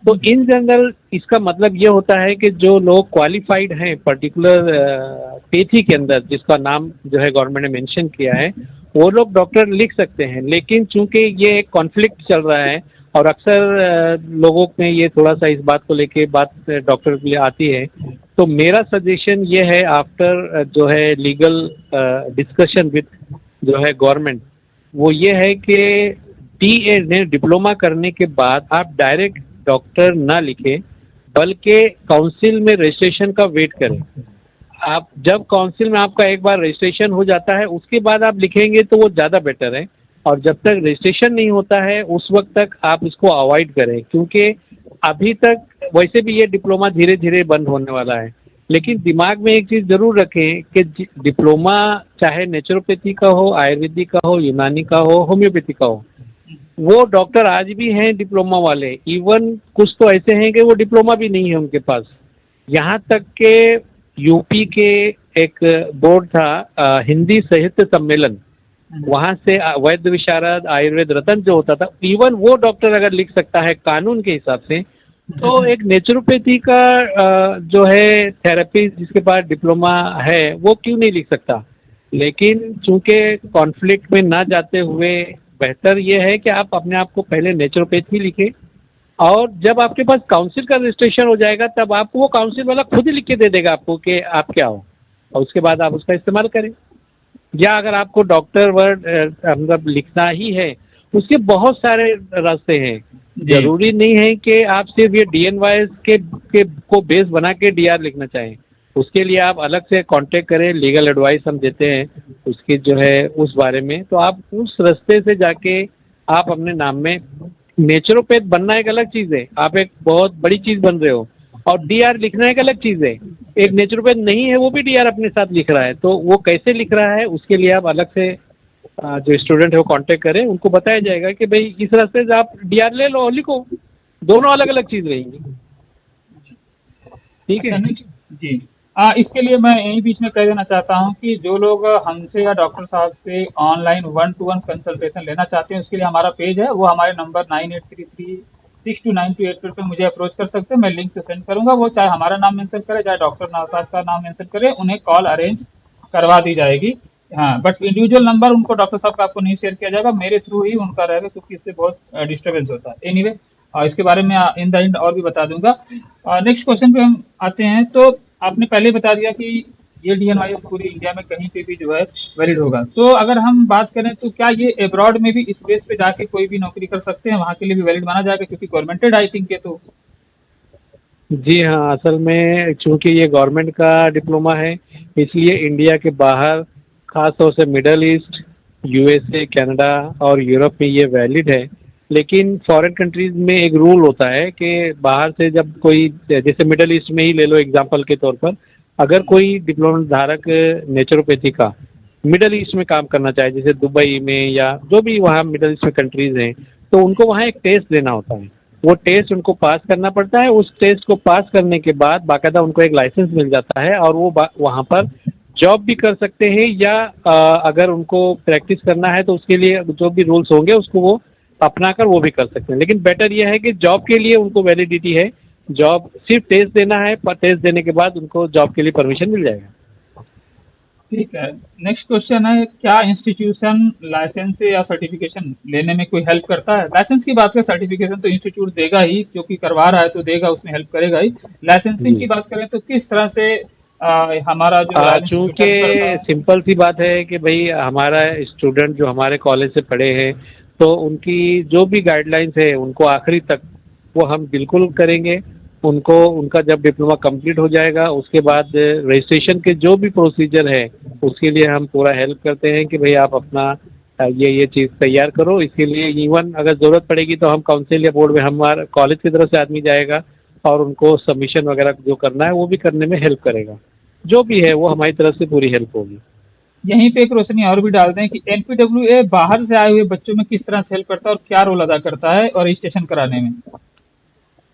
तो इन जनरल इसका मतलब ये होता है कि जो लोग क्वालिफाइड हैं पर्टिकुलर पैथी के अंदर, जिसका नाम जो है गवर्नमेंट ने मेंशन किया है, वो लोग डॉक्टर लिख सकते हैं। लेकिन चूंकि ये एक कॉन्फ्लिक्ट चल रहा है और अक्सर लोगों में ये थोड़ा सा इस बात को लेके बात डॉक्टर के लिए आती है, तो मेरा सजेशन ये है आफ्टर जो है लीगल डिस्कशन विद जो है गवर्नमेंट, वो ये है कि DA ने डिप्लोमा करने के बाद आप डायरेक्ट डॉक्टर ना लिखें, बल्कि काउंसिल में रजिस्ट्रेशन का वेट करें। आप जब काउंसिल में आपका एक बार रजिस्ट्रेशन हो जाता है उसके बाद आप लिखेंगे तो वो ज़्यादा बेटर है। और जब तक रजिस्ट्रेशन नहीं होता है उस वक्त तक आप इसको अवॉइड करें, क्योंकि अभी तक वैसे भी ये डिप्लोमा धीरे धीरे बंद होने वाला है। लेकिन दिमाग में एक चीज़ ज़रूर रखें कि डिप्लोमा चाहे नेचुरोपैथी का हो, आयुर्वेदिक का हो, यूनानी का हो, होम्योपैथी का हो, वो डॉक्टर आज भी हैं डिप्लोमा वाले। इवन कुछ तो ऐसे हैं कि वो डिप्लोमा भी नहीं है उनके पास। यहाँ तक के यूपी के एक बोर्ड था हिंदी साहित्य सम्मेलन, वहाँ से वैद्य विशारद आयुर्वेद रत्न जो होता था, इवन वो डॉक्टर अगर लिख सकता है कानून के हिसाब से, तो एक नेचुरोपैथी का जो है थेरेपी जिसके पास डिप्लोमा है वो क्यों नहीं लिख सकता। लेकिन चूंकि कॉन्फ्लिक्ट में ना जाते हुए बेहतर ये है कि आप अपने आप को पहले नेचुरोपैथी लिखें, और जब आपके पास काउंसिल का रजिस्ट्रेशन हो जाएगा तब आपको वो काउंसिल वाला खुद ही लिख के दे देगा आपको कि आप क्या हो, और उसके बाद आप उसका इस्तेमाल करें। या अगर आपको डॉक्टर वर्ड मतलब लिखना ही है, उसके बहुत सारे रास्ते हैं। जरूरी नहीं है कि आप सिर्फ ये DNYS के को बेस बना के DR लिखना चाहें। उसके लिए आप अलग से कांटेक्ट करें, लीगल एडवाइस हम देते हैं उसकी जो है उस बारे में। तो आप उस रास्ते से जाके आप अपने नाम में नेचुरोपैथ बनना एक अलग चीज़ है, आप एक बहुत बड़ी चीज़ बन रहे हो, और DR लिखना एक अलग चीज़ है। एक नेचुरोपैथ नहीं है वो भी DR अपने साथ लिख रहा है, तो वो कैसे लिख रहा है उसके लिए आप अलग से जो स्टूडेंट है वो कांटेक्ट करें, उनको बताया जाएगा कि भाई इस रास्ते से आप DR ले लो, लिखो। दोनों अलग अलग चीज़ रहेंगी। ठीक है जी। इसके लिए मैं यही बीच में कह देना चाहता हूँ कि जो लोग हमसे या डॉक्टर साहब से ऑनलाइन 1-to-1 कंसल्टेशन लेना चाहते हैं, उसके लिए हमारा पेज है, वो हमारे नंबर 9833629288 पे मुझे अप्रोच कर सकते हैं। मैं लिंक से सेंड करूंगा, वो चाहे हमारा नाम मेंशन करे चाहे डॉक्टर नौशाद का नाम मेंशन करे, उन्हें कॉल अरेंज करवा दी जाएगी। हाँ, बट इंडिविजुअल नंबर उनको डॉक्टर साहब का आपको नहीं शेयर किया जाएगा, मेरे थ्रू ही उनका रहेगा, क्योंकि इससे बहुत डिस्टर्बेंस होता है। एनीवे इसके बारे में इन द एंड और भी बता दूंगा। नेक्स्ट क्वेश्चन पे हम आते हैं। तो आपने पहले ही बता दिया कि ये DNYS पूरी इंडिया में कहीं पे भी जो है वैलिड होगा। तो अगर हम बात करें तो क्या ये अब्रॉड में भी इस बेस पे जाके कोई भी नौकरी कर सकते हैं, वहाँ के लिए भी वैलिड माना जाएगा, क्योंकि गवर्नमेंटेड आई थिंक है। तो जी हाँ, असल में चूंकि ये गवर्नमेंट का डिप्लोमा है, इसलिए इंडिया के बाहर, खास तौर से मिडल ईस्ट, यूएसए, कनाडा और यूरोप में ये वैलिड है। लेकिन फॉरेन कंट्रीज में एक रूल होता है कि बाहर से जब कोई, जैसे मिडल ईस्ट में ही ले लो एग्जांपल के तौर पर, अगर कोई डिप्लोमा धारक नेचुरोपैथी का मिडल ईस्ट में काम करना चाहे, जैसे दुबई में या जो भी वहाँ मिडल ईस्ट में कंट्रीज हैं, तो उनको वहाँ एक टेस्ट देना होता है। वो टेस्ट उनको पास करना पड़ता है। उस टेस्ट को पास करने के बाद बाकायदा उनको एक लाइसेंस मिल जाता है और वो वहाँ पर जॉब भी कर सकते हैं, या अगर उनको प्रैक्टिस करना है तो उसके लिए जो भी रूल्स होंगे उसको वो अपना कर वो भी कर सकते हैं। लेकिन बेटर यह है कि जॉब के लिए उनको वैलिडिटी है। जॉब सिर्फ टेस्ट देना है, पर टेस्ट देने के बाद उनको जॉब के लिए परमिशन मिल जाएगा। ठीक है। नेक्स्ट क्वेश्चन है, क्या इंस्टीट्यूशन लाइसेंस या सर्टिफिकेशन लेने में कोई हेल्प करता है? लाइसेंस की बात करें, सर्टिफिकेशन तो इंस्टीट्यूट देगा ही, क्योंकि करवा रहा है तो देगा, उसमें हेल्प करेगा ही। लाइसेंसिंग की जी, बात करें तो किस तरह से हमारा जो रॉयल इंस्टीट्यूट चूंकि हेल्प करता है? सिंपल सी बात है कि भाई हमारा स्टूडेंट जो हमारे कॉलेज से पढ़े हैं, तो उनकी जो भी गाइडलाइंस है उनको आखिरी तक वो हम बिल्कुल करेंगे। उनको उनका जब डिप्लोमा कंप्लीट हो जाएगा उसके बाद रजिस्ट्रेशन के जो भी प्रोसीजर है उसके लिए हम पूरा हेल्प करते हैं कि भाई आप अपना ये चीज़ तैयार करो। इसके लिए इवन अगर ज़रूरत पड़ेगी तो हम काउंसिल या बोर्ड में, हमारे कॉलेज की तरफ से आदमी जाएगा और उनको सबमिशन वगैरह जो करना है वो भी करने में हेल्प करेगा। जो भी है वो हमारी तरफ से पूरी हेल्प होगी। यहीं पे एक रोशनी और भी डाल दें कि एनपीडब्ल्यूए बाहर से आए हुए बच्चों में किस तरह से हेल्प करता है और क्या रोल अदा करता है और रजिस्ट्रेशन कराने में?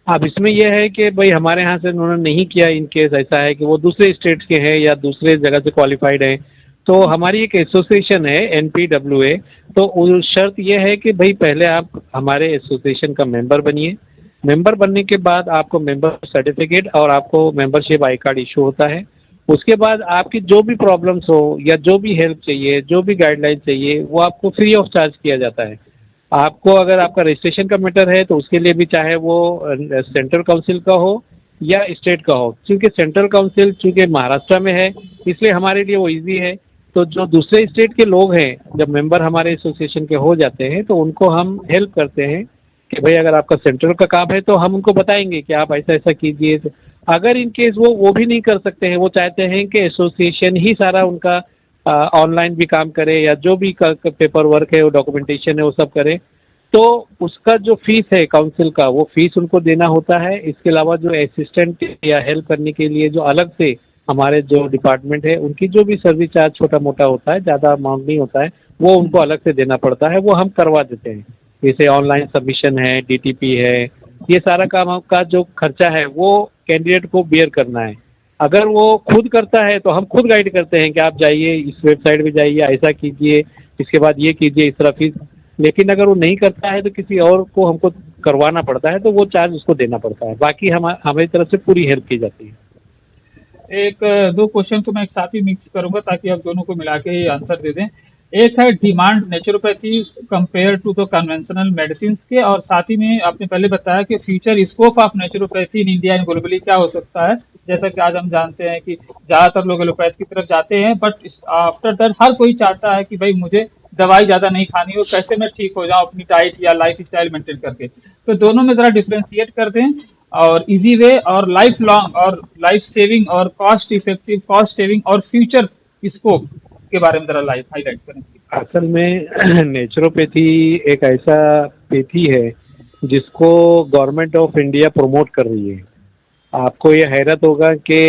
अब इसमें यह है कि भाई हमारे यहाँ से उन्होंने नहीं किया, इन केस ऐसा है कि वो दूसरे स्टेट के हैं या दूसरे जगह से क्वालिफाइड हैं, तो हमारी एक एसोसिएशन है एनपीडब्ल्यूए। तो शर्त यह है कि भाई पहले आप हमारे एसोसिएशन का मेंबर बनिए। मेंबर बनने के बाद आपको मेंबर सर्टिफिकेट और आपको मेंबरशिप आई कार्ड इशू होता है। उसके बाद आपकी जो भी प्रॉब्लम्स हो या जो भी हेल्प चाहिए, जो भी गाइडलाइन चाहिए, वो आपको फ्री ऑफ चार्ज किया जाता है। आपको अगर आपका रजिस्ट्रेशन का मैटर है तो उसके लिए भी, चाहे वो सेंट्रल काउंसिल का हो या स्टेट का हो, क्योंकि सेंट्रल काउंसिल चूंकि महाराष्ट्र में है इसलिए हमारे लिए वो इजी है। तो जो दूसरे स्टेट के लोग हैं जब मेंबर हमारे एसोसिएशन के हो जाते हैं तो उनको हम हेल्प करते हैं कि भाई अगर आपका सेंट्रल का काम है तो हम उनको बताएंगे कि आप ऐसा ऐसा कीजिए। तो अगर इन केस वो भी नहीं कर सकते हैं, वो चाहते हैं कि एसोसिएशन ही सारा उनका ऑनलाइन भी काम करे या जो भी पेपर वर्क है, वो डॉक्यूमेंटेशन है, वो सब करे, तो उसका जो फीस है काउंसिल का वो फीस उनको देना होता है। इसके अलावा जो असिस्टेंट या हेल्प करने के लिए जो अलग से हमारे जो डिपार्टमेंट है उनकी जो भी सर्विस चार्ज छोटा मोटा होता है, ज़्यादा अमाउंट नहीं होता है, वो उनको अलग से देना पड़ता है, वो हम करवा देते हैं। जैसे ऑनलाइन सबमिशन है, डीटीपी है, ये सारा काम का जो खर्चा है वो कैंडिडेट को बेयर करना है। अगर वो खुद करता है तो हम खुद गाइड करते हैं कि आप जाइए इस वेबसाइट पे जाइए, ऐसा कीजिए, इसके बाद ये कीजिए, इस तरह फीस। लेकिन अगर वो नहीं करता है तो किसी और को हमको करवाना पड़ता है, तो वो चार्ज उसको देना पड़ता है। बाकी हमारी तरफ से पूरी हेल्प की जाती है। एक दो क्वेश्चन को मैं एक साथ ही मिक्स करूंगा ताकि आप दोनों को मिला के ही आंसर दे दें। एक है demand naturopathy compare to the conventional medicine के, और साथ ही में आपने पहले बताया कि future scope of naturopathy in India and globally क्या हो सकता है। जैसा कि आज हम जानते हैं कि ज़्यादातर लोग एलोपैथ की तरफ जाते हैं, बट आफ्टर दैट हर कोई चाहता है कि भाई मुझे दवाई ज़्यादा नहीं खानी हो, कैसे मैं ठीक हो जाऊँ अपनी डाइट या लाइफ स्टाइल मेंटेन करके। तो दोनों में ज़रा डिफ्रेंशिएट कर दें, और इजी वे और लाइफ लॉन्ग और लाइफ सेविंग और कॉस्ट इफेक्टिव, कॉस्ट सेविंग और फ्यूचर स्कोप के बारे में ज़रा लाइफ हाईलाइट करें। असल में नेचुरोपैथी एक ऐसा पैथी है जिसको गवर्नमेंट ऑफ इंडिया प्रमोट कर रही है। आपको ये हैरत होगा कि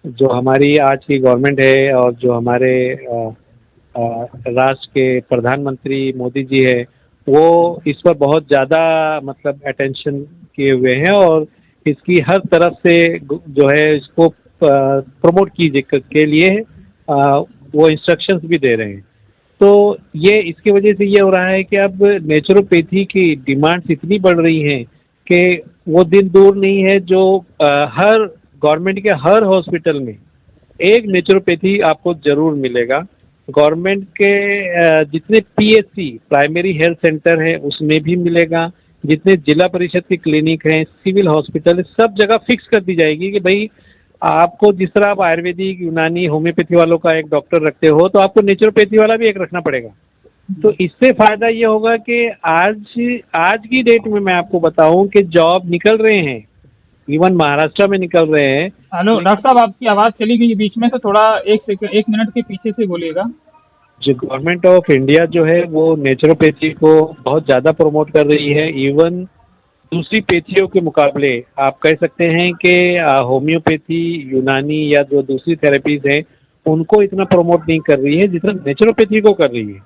जो हमारी आज की गवर्नमेंट है और जो हमारे राष्ट्र के प्रधानमंत्री मोदी जी है, वो इस पर बहुत ज़्यादा मतलब अटेंशन किए हुए हैं और इसकी हर तरफ से जो है इसको प्रमोट कीजिए के लिए वो इंस्ट्रक्शंस भी दे रहे हैं। तो ये इसकी वजह से ये हो रहा है कि अब नेचुरोपैथी की डिमांड्स इतनी बढ़ रही हैं कि वो दिन दूर नहीं है जो हर गवर्नमेंट के हर हॉस्पिटल में एक नेचुरोपैथी आपको ज़रूर मिलेगा। गवर्नमेंट के जितने पीएचसी प्राइमरी हेल्थ सेंटर हैं उसमें भी मिलेगा, जितने जिला परिषद के क्लिनिक हैं, सिविल हॉस्पिटल, सब जगह फिक्स कर दी जाएगी कि भाई आपको जिस तरह आप आयुर्वेदिक, यूनानी, होम्योपैथी वालों का एक डॉक्टर रखते हो तो आपको नेचुरोपैथी वाला भी एक रखना पड़ेगा। तो इससे फायदा ये होगा कि आज आज की डेट में मैं आपको बताऊं कि जॉब निकल रहे हैं, इवन महाराष्ट्र में निकल रहे हैं। हेलो डॉक्टर साहब, आपकी आवाज़ चली गई बीच में, तो थोड़ा 1 सेकंड 1 मिनट के पीछे से बोलिएगा। जो गवर्नमेंट ऑफ इंडिया जो है वो नेचुरोपैथी को बहुत ज़्यादा प्रमोट कर रही है। इवन दूसरी पैथियों के मुकाबले आप कह सकते हैं कि होम्योपैथी, यूनानी या जो दूसरी थेरेपीज हैं उनको इतना प्रमोट नहीं कर रही है जितना नेचुरोपैथी को कर रही है।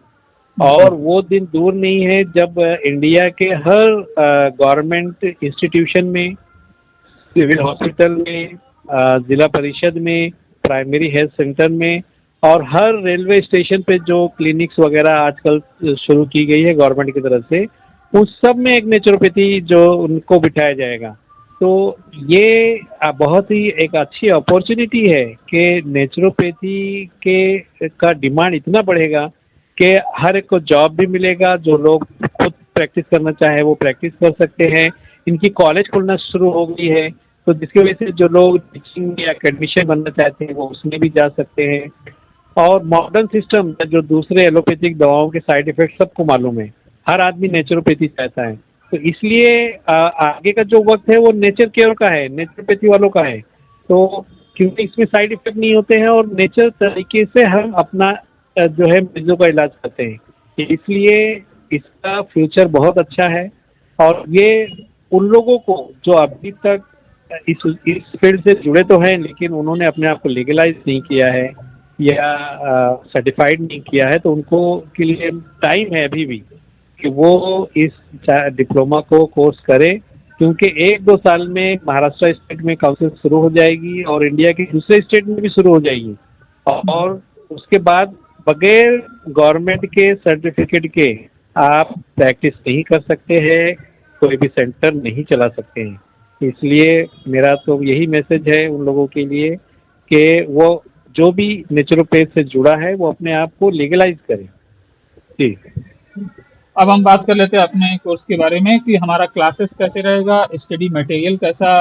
और वो दिन दूर नहीं है जब इंडिया के हर गवर्नमेंट इंस्टीट्यूशन में, सिविल हॉस्पिटल में, जिला परिषद में, प्राइमरी हेल्थ सेंटर में और हर रेलवे स्टेशन पे जो क्लिनिक्स वगैरह आजकल शुरू की गई है गवर्नमेंट की तरफ से, उस सब में एक नेचुरोपैथी जो उनको बिठाया जाएगा। तो ये बहुत ही एक अच्छी अपॉर्चुनिटी है कि नेचुरोपैथी के का डिमांड इतना बढ़ेगा कि हर एक को जॉब भी मिलेगा। जो लोग खुद प्रैक्टिस करना चाहे वो प्रैक्टिस कर सकते हैं। इनकी कॉलेज खुलना शुरू हो गई है, तो जिसकी वजह से जो लोग टीचिंग या एकेडमिशियन बनना चाहते हैं वो उसमें भी जा सकते हैं। और मॉडर्न सिस्टम जो दूसरे एलोपैथिक दवाओं के साइड इफेक्ट सबको मालूम है, हर आदमी नेचुरोपैथी चाहता है। तो इसलिए आगे का जो वक्त है वो नेचर केयर का है, नेचुरोपैथी वालों का है। तो क्योंकि इसमें साइड इफेक्ट नहीं होते हैं और नेचर तरीके से हम अपना जो है मरीजों का इलाज करते हैं, इसलिए इसका फ्यूचर बहुत अच्छा है। और ये उन लोगों को जो अभी तक इस फील्ड से जुड़े तो हैं लेकिन उन्होंने अपने आप को लीगलाइज नहीं किया है या सर्टिफाइड नहीं किया है, तो उनको के लिए टाइम है अभी भी कि वो इस डिप्लोमा को कोर्स करें। क्योंकि 1-2 साल में महाराष्ट्र स्टेट में काउंसिल शुरू हो जाएगी और इंडिया के दूसरे स्टेट में भी शुरू हो जाएगी। और उसके बाद बगैर गवर्नमेंट के सर्टिफिकेट के आप प्रैक्टिस नहीं कर सकते हैं, कोई भी सेंटर नहीं चला सकते हैं। इसलिए मेरा तो यही मैसेज है उन लोगों के लिए कि वो जो भी नेचुरोपैथ से जुड़ा है वो अपने आप को लीगलाइज करे। जी, अब हम बात कर लेते हैं अपने कोर्स के बारे में कि हमारा क्लासेस कैसे रहेगा, स्टडी मटेरियल कैसा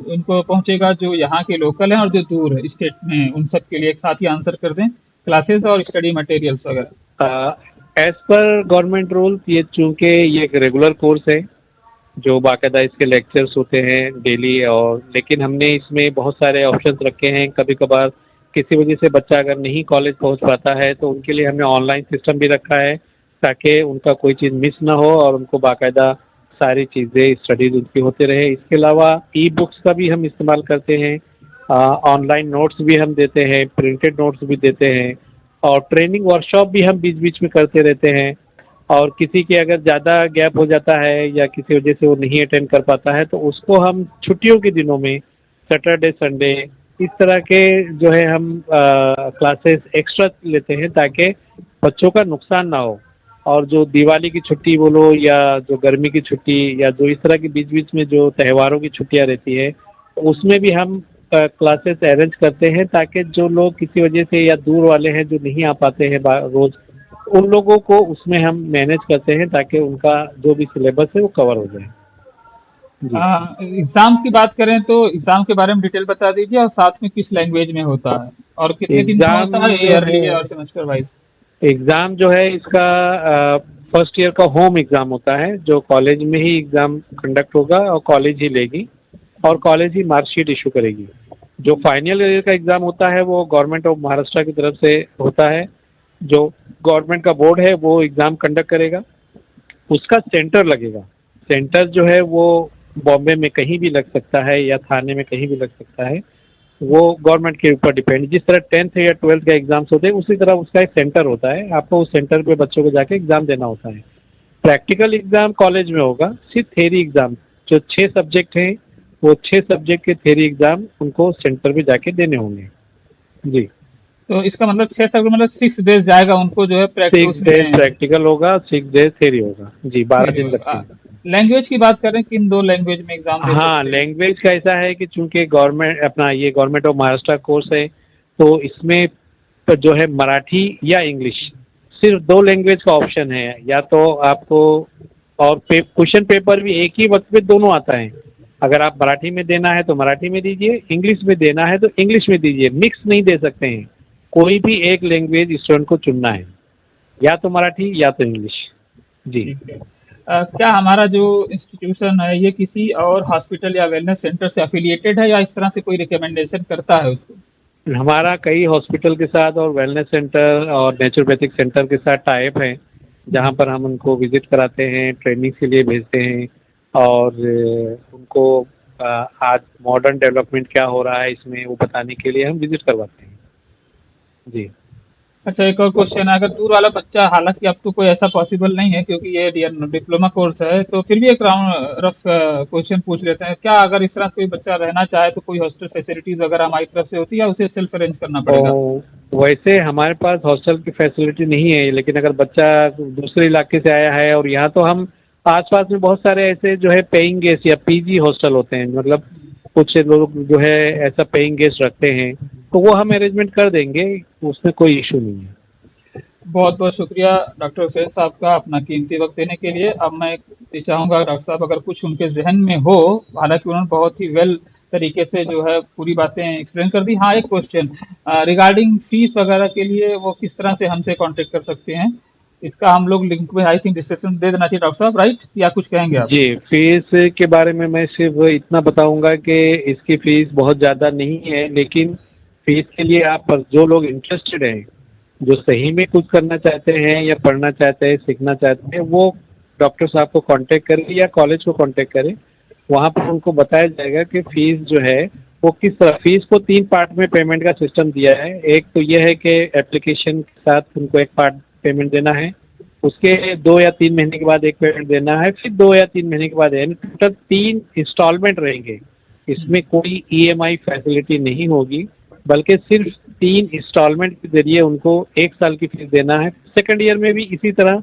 उनको पहुंचेगा जो यहाँ के लोकल हैं और जो दूर है स्टेट में, उन सब के लिए एक साथ ही आंसर कर दें, क्लासेस और स्टडी मटेरियल्स वगैरह। एज पर गवर्नमेंट रूल ये चूँकि ये एक रेगुलर कोर्स है जो बाकायदा इसके लेक्चर्स होते हैं डेली, और लेकिन हमने इसमें बहुत सारे ऑप्शंस रखे हैं। कभी कभार किसी वजह से बच्चा अगर नहीं कॉलेज पहुंच पाता है तो उनके लिए हमने ऑनलाइन सिस्टम भी रखा है ताकि उनका कोई चीज़ मिस ना हो और उनको बाकायदा सारी चीज़ें स्टडीज उनकी होते रहे। इसके अलावा ई बुक्स का भी हम इस्तेमाल करते हैं, ऑनलाइन नोट्स भी हम देते हैं, प्रिंटेड नोट्स भी देते हैं और ट्रेनिंग वर्कशॉप भी हम बीच बीच में करते रहते हैं। और किसी के अगर ज़्यादा गैप हो जाता है या किसी वजह से वो नहीं अटेंड कर पाता है तो उसको हम छुट्टियों के दिनों में सैटरडे संडे इस तरह के जो है हम क्लासेस एक्स्ट्रा लेते हैं ताकि बच्चों का नुकसान ना हो। और जो दिवाली की छुट्टी बोलो या जो गर्मी की छुट्टी या जो इस तरह के बीच बीच में जो त्योहारों की छुट्टियां रहती है उसमें भी हम क्लासेस अरेंज करते हैं ताकि जो लोग किसी वजह से या दूर वाले हैं जो नहीं आ पाते हैं रोज़, उन लोगों को उसमें हम मैनेज करते हैं ताकि उनका जो भी सिलेबस है वो कवर हो जाए। एग्जाम की बात करें तो एग्जाम के बारे में डिटेल बता दीजिए और साथ में किस लैंग्वेज में होता है और कितने दिन में होता है, ईयरली और सेमेस्टर वाइज। एग्ज़ाम जो है इसका फर्स्ट ईयर का होम एग्ज़ाम होता है जो कॉलेज में ही एग्ज़ाम कंडक्ट होगा और कॉलेज ही लेगी और कॉलेज ही मार्कशीट इशू करेगी। जो फाइनल ईयर का एग्ज़ाम होता है वो गवर्नमेंट ऑफ महाराष्ट्र की तरफ से होता है, जो गवर्नमेंट का बोर्ड है वो एग्ज़ाम कंडक्ट करेगा, उसका सेंटर लगेगा। सेंटर जो है वो बॉम्बे में कहीं भी लग सकता है या थाने में कहीं भी लग सकता है, वो गवर्नमेंट के ऊपर डिपेंड। जिस तरह 10th या 12th का एग्ज़ाम्स होते हैं उसी तरह उसका एक सेंटर होता है, आपको उस सेंटर पे बच्चों को जाके एग्ज़ाम देना होता है। प्रैक्टिकल एग्ज़ाम कॉलेज में होगा, सिर्फ थ्योरी एग्ज़ाम जो 6 सब्जेक्ट हैं वो 6 सब्जेक्ट के थ्योरी एग्ज़ाम उनको सेंटर पे जाके देने होंगे। जी, तो इसका मतलब 6 सब्जेक्ट मतलब 6 डेज जाएगा उनको जो है 6 डेज प्रैक्टिकल होगा, 6 डेज थ्योरी होगा। जी, 12 दिन लगते हैं। लैंग्वेज की बात करें किन 2 लैंग्वेज में एग्जाम देते हैं? हाँ, लैंग्वेज का ऐसा है कि चूंकि गवर्नमेंट अपना ये गवर्नमेंट ऑफ महाराष्ट्र कोर्स है तो इसमें जो है मराठी या इंग्लिश सिर्फ 2 लैंग्वेज का ऑप्शन है। या तो आपको और क्वेश्चन पेपर भी एक ही वक्त पे दोनों आता है, अगर आप मराठी में देना है तो मराठी में दीजिए, इंग्लिश में देना है तो इंग्लिश में दीजिए, मिक्स नहीं दे सकते हैं। कोई भी एक लैंग्वेज स्टूडेंट को चुनना है, या तो मराठी या तो इंग्लिश। जी, क्या हमारा जो इंस्टीट्यूशन है ये किसी और हॉस्पिटल या वेलनेस सेंटर से एफिलिएटेड है या इस तरह से कोई रिकमेंडेशन करता है उसको? हमारा कई हॉस्पिटल के साथ और वेलनेस सेंटर और नेचुरोपैथिक सेंटर के साथ टाइप है, जहाँ पर हम उनको विजिट कराते हैं, ट्रेनिंग के लिए भेजते हैं और उनको आज मॉडर्न डेवलपमेंट क्या हो रहा है इसमें वो बताने के लिए हम विजिट करवाते हैं। जी। अच्छा, एक और क्वेश्चन है, अगर दूर वाला बच्चा, हालांकि अब तो कोई ऐसा पॉसिबल नहीं है क्योंकि ये डिप्लोमा कोर्स है, तो फिर भी एक राउंड रफ क्वेश्चन पूछ लेते हैं, क्या अगर इस तरह कोई बच्चा रहना चाहे तो कोई हॉस्टल फैसिलिटीज वगैरह हमारी तरफ से होती है या उसे सेल्फ अरेंज करना पड़ेगा? वैसे हमारे पास हॉस्टल की फैसिलिटी नहीं है, लेकिन अगर बच्चा दूसरे इलाके से आया है और यहाँ तो हम आसपास में बहुत सारे ऐसे जो है पेइंग गेस्ट या पीजी हॉस्टल होते हैं, मतलब कुछ लोग जो है ऐसा पेइंग गेस्ट रखते हैं, तो वो हम अरेंजमेंट कर देंगे, उसमें कोई इशू नहीं है। बहुत बहुत शुक्रिया डॉक्टर हुसैन साहब का अपना कीमती वक्त देने के लिए। अब मैं ये चाहूँगा डॉक्टर साहब अगर कुछ उनके जहन में हो, हालांकि उन्होंने बहुत ही वेल तरीके से जो है पूरी बातें एक्सप्लेन कर दी। हाँ, एक क्वेश्चन रिगार्डिंग फीस वगैरह के लिए वो किस तरह से हमसे कांटेक्ट कर सकते हैं? इसका हम लोग लिंक में आई थिंक डिस्क्रिप्शन दे देना चाहिए डॉक्टर साहब, राइट? या कुछ कहेंगे आप? जी, फीस के बारे में मैं सिर्फ इतना बताऊंगा कि इसकी फीस बहुत ज़्यादा नहीं है, लेकिन फीस के लिए आप जो लोग इंटरेस्टेड हैं, जो सही में कुछ करना चाहते हैं या पढ़ना चाहते हैं, सीखना चाहते हैं, वो डॉक्टर साहब को कांटेक्ट करें या कॉलेज को कांटेक्ट करें। वहाँ पर उनको बताया जाएगा कि फीस जो है वो किस तरह, फीस को 3 पार्ट में पेमेंट का सिस्टम दिया है। एक तो ये है कि एप्लीकेशन के साथ उनको एक पार्ट पेमेंट देना है, उसके 2 या 3 महीने के बाद एक पेमेंट देना है, फिर 2 या 3 महीने के बाद, यानी टोटल 3 इंस्टॉलमेंट रहेंगे। इसमें कोई ईएमआई फैसिलिटी नहीं होगी, बल्कि सिर्फ 3 इंस्टॉलमेंट के जरिए उनको 1 साल की फीस देना है। सेकंड ईयर में भी इसी तरह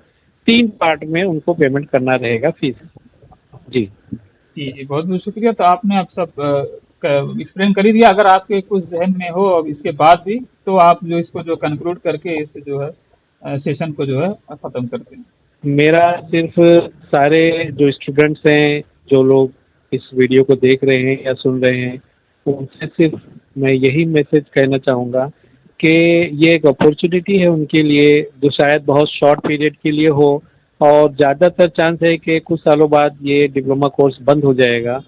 3 पार्ट में उनको पेमेंट करना रहेगा फीस। जी जी, बहुत बहुत शुक्रिया। तो आपने अब सब एक्सप्लेन कर ही दिया। अगर आपके कुछ जहन में हो अब इसके बाद भी, तो आप जो इसको जो कंक्लूड करके इस जो है सेशन को जो है ख़त्म करते हैं। मेरा सिर्फ सारे जो स्टूडेंट्स हैं, जो लोग इस वीडियो को देख रहे हैं या सुन रहे हैं, उनसे सिर्फ मैं यही मैसेज कहना चाहूँगा कि ये एक अपॉर्चुनिटी है उनके लिए, जो शायद बहुत शॉर्ट पीरियड के लिए हो, और ज़्यादातर चांस है कि कुछ सालों बाद ये डिप्लोमा कोर्स बंद हो जाएगा।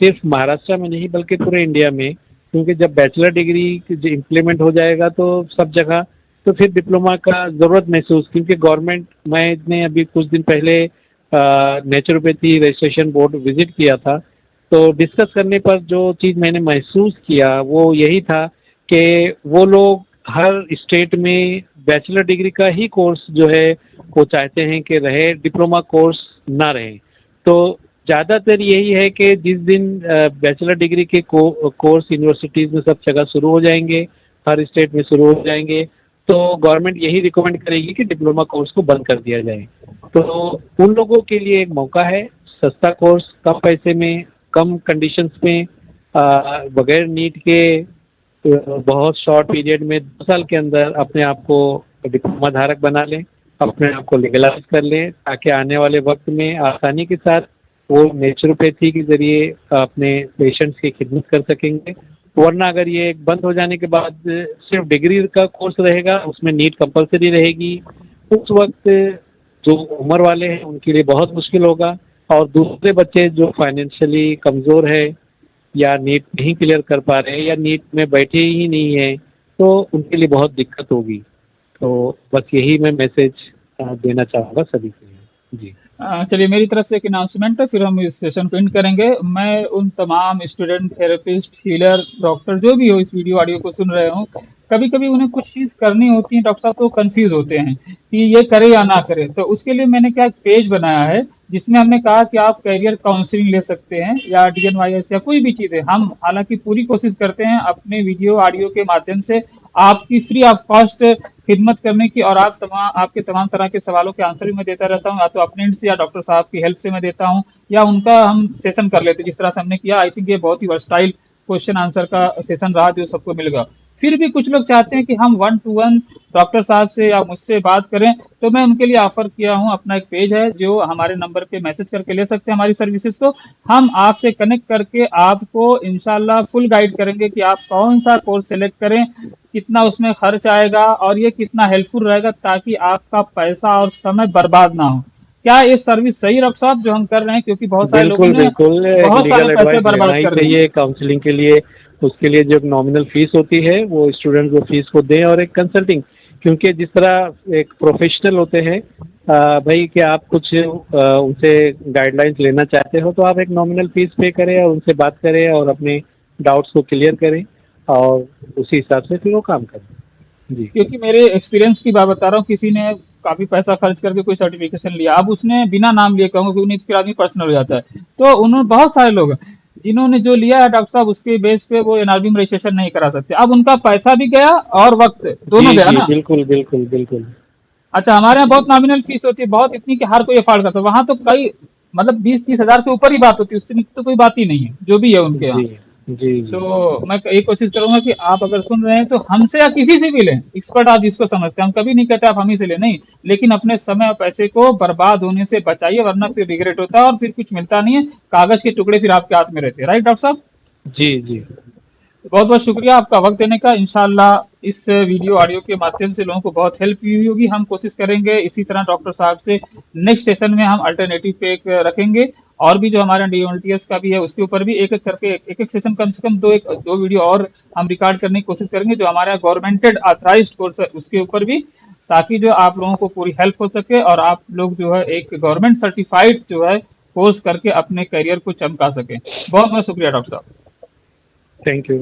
सिर्फ महाराष्ट्र में नहीं बल्कि पूरे इंडिया में, क्योंकि जब बैचलर डिग्री जो इम्प्लीमेंट हो जाएगा तो सब जगह, तो फिर डिप्लोमा का ज़रूरत महसूस, क्योंकि गवर्नमेंट, मैंने अभी कुछ दिन पहले नेचुरोपैथी रजिस्ट्रेशन बोर्ड विजिट किया था, तो डिस्कस करने पर जो चीज़ मैंने महसूस किया वो यही था कि वो लोग हर स्टेट में बैचलर डिग्री का ही कोर्स जो है वो चाहते हैं कि रहे, डिप्लोमा कोर्स ना रहे। तो ज़्यादातर यही है कि जिस दिन बैचलर डिग्री के कोर्स यूनिवर्सिटीज़ में सब जगह शुरू हो जाएंगे, हर स्टेट में शुरू हो जाएंगे, तो गवर्नमेंट यही रिकमेंड करेगी कि डिप्लोमा कोर्स को बंद कर दिया जाए। तो उन लोगों के लिए एक मौका है, सस्ता कोर्स, कम पैसे में, कम कंडीशंस में, बगैर नीट के, बहुत शॉर्ट पीरियड में 2 साल के अंदर अपने आप को डिप्लोमा धारक बना लें, अपने आप को लीगलाइज कर लें, ताकि आने वाले वक्त में आसानी के साथ वो नेचुरोपैथी के जरिए अपने पेशेंट्स की खिदमत कर सकेंगे। वरना अगर ये बंद हो जाने के बाद सिर्फ डिग्री का कोर्स रहेगा, उसमें नीट कंपलसरी रहेगी, उस वक्त जो उम्र वाले हैं उनके लिए बहुत मुश्किल होगा, और दूसरे बच्चे जो फाइनेंशियली कमज़ोर है या नीट नहीं क्लियर कर पा रहे हैं या नीट में बैठे ही नहीं है, तो उनके लिए बहुत दिक्कत होगी। तो बस यही मैं मैसेज देना चाहूँगा सभी के लिए। जी चलिए, मेरी तरफ से एक अनाउंसमेंट है, फिर हम इस सेशन को एंड करेंगे। मैं उन तमाम स्टूडेंट, थेरेपिस्ट, हीलर, डॉक्टर जो भी हो इस वीडियो ऑडियो को सुन रहे हो, कभी कभी उन्हें कुछ चीज़ करनी होती है डॉक्टर साहब, तो कंफ्यूज होते हैं कि ये करे या ना करे। तो उसके लिए मैंने क्या एक पेज बनाया है जिसमें हमने कहा कि आप कैरियर काउंसलिंग ले सकते हैं या DNYS या कोई भी चीज़ें। हम हालांकि पूरी कोशिश करते हैं अपने वीडियो ऑडियो के माध्यम से आपकी फ्री ऑफ कॉस्ट खिदमत करने की, और आपके तमाम तरह के सवालों के आंसर भी मैं देता रहता हूँ, या तो अपने एंड से या डॉक्टर साहब की हेल्प से मैं देता हूँ, या उनका हम सेशन कर लेते हैं जिस तरह से हमने किया। आई थिंक ये बहुत ही वर्सटाइल क्वेश्चन आंसर का सेशन रहा जो सबको मिलेगा। फिर भी कुछ लोग चाहते हैं कि हम 1 to 1 डॉक्टर साहब से या मुझसे बात करें, तो मैं उनके लिए ऑफर किया हूं, अपना एक पेज है जो हमारे नंबर पे मैसेज करके ले सकते हैं हमारी सर्विसेज को। हम आपसे कनेक्ट करके आपको इंशाल्लाह फुल गाइड करेंगे कि आप कौन सा कोर्स सेलेक्ट करें, कितना उसमें खर्च आएगा और ये कितना हेल्पफुल रहेगा, ताकि आपका पैसा और समय बर्बाद ना हो। क्या ये सर्विस सही है डॉक्टर साहब जो हम कर रहे हैं, क्योंकि बहुत सारे लोगों बिल्कुल ने बिल्कुल, बहुत लीगल सारे पैसे एडवाइस लेना बर्बाद ही कर दिए। चाहिए काउंसलिंग के लिए। उसके लिए जो नॉमिनल फीस होती है वो स्टूडेंट को फीस को दें, और एक कंसल्टिंग, क्योंकि जिस तरह एक प्रोफेशनल होते हैं भाई कि आप कुछ उनसे गाइडलाइंस लेना चाहते हो तो आप एक नॉमिनल फीस पे करें और उनसे बात करें और अपने डाउट्स को क्लियर करें और उसी हिसाब से फिर वो काम करें। जी क्योंकि मेरे एक्सपीरियंस की बात बता रहा हूँ, किसी ने काफी पैसा खर्च करके कोई सर्टिफिकेशन लिया, अब उसने बिना नाम लिए कहूँगा क्योंकि फिर आदमी पर्सनल हो जाता है, तो उन्होंने बहुत सारे लोग हैं, जिन्होंने जो लिया है डॉक्टर साहब उसके बेस पे वो एनआरबी में रजिस्ट्रेशन नहीं करा सकते। अब उनका पैसा भी गया और वक्त दोनों जी गया जी, ना। बिल्कुल बिल्कुल बिल्कुल। अच्छा, हमारे यहाँ बहुत नॉमिनल फीस होती है, बहुत इतनी कि हर कोई अफोर्ड करता है, वहाँ तो कई मतलब 20-30 हज़ार से ऊपर ही बात होती है, उससे नीचे तो कोई बात ही नहीं है जो भी है उनके यहाँ। जी जी जी। तो मैं ये कोशिश करूंगा कि आप अगर सुन रहे हैं तो हमसे या किसी से भी लें, एक्सपर्ट आप जिसको समझते हैं, हम कभी नहीं कहते आप हम ही से लें, नहीं, लेकिन अपने समय और पैसे को बर्बाद होने से बचाइए, वरना फिर रिग्रेट होता है और फिर कुछ मिलता नहीं है, कागज के टुकड़े फिर आपके हाथ में रहते हैं। राइट डॉक्टर साहब? जी जी बहुत बहुत शुक्रिया आपका वक्त देने का। इंशाल्लाह इस वीडियो ऑडियो के माध्यम से लोगों को बहुत हेल्प हुई होगी। हम कोशिश करेंगे इसी तरह डॉक्टर साहब से नेक्स्ट सेशन में हम अल्टरनेटिव पे एक रखेंगे, और भी जो हमारे डीएमएलटीएस का भी है उसके ऊपर भी एक एक करके एक एक सेशन कम से कम दो वीडियो और हम रिकॉर्ड करने की कोशिश करेंगे, जो हमारा गवर्नमेंटेड ऑथराइज्ड कोर्स है उसके ऊपर भी, ताकि जो आप लोगों को पूरी हेल्प हो सके और आप लोग जो है एक गवर्नमेंट सर्टिफाइड जो है कोर्स करके अपने करियर को चमका सकें। बहुत बहुत शुक्रिया डॉक्टर साहब। Thank you.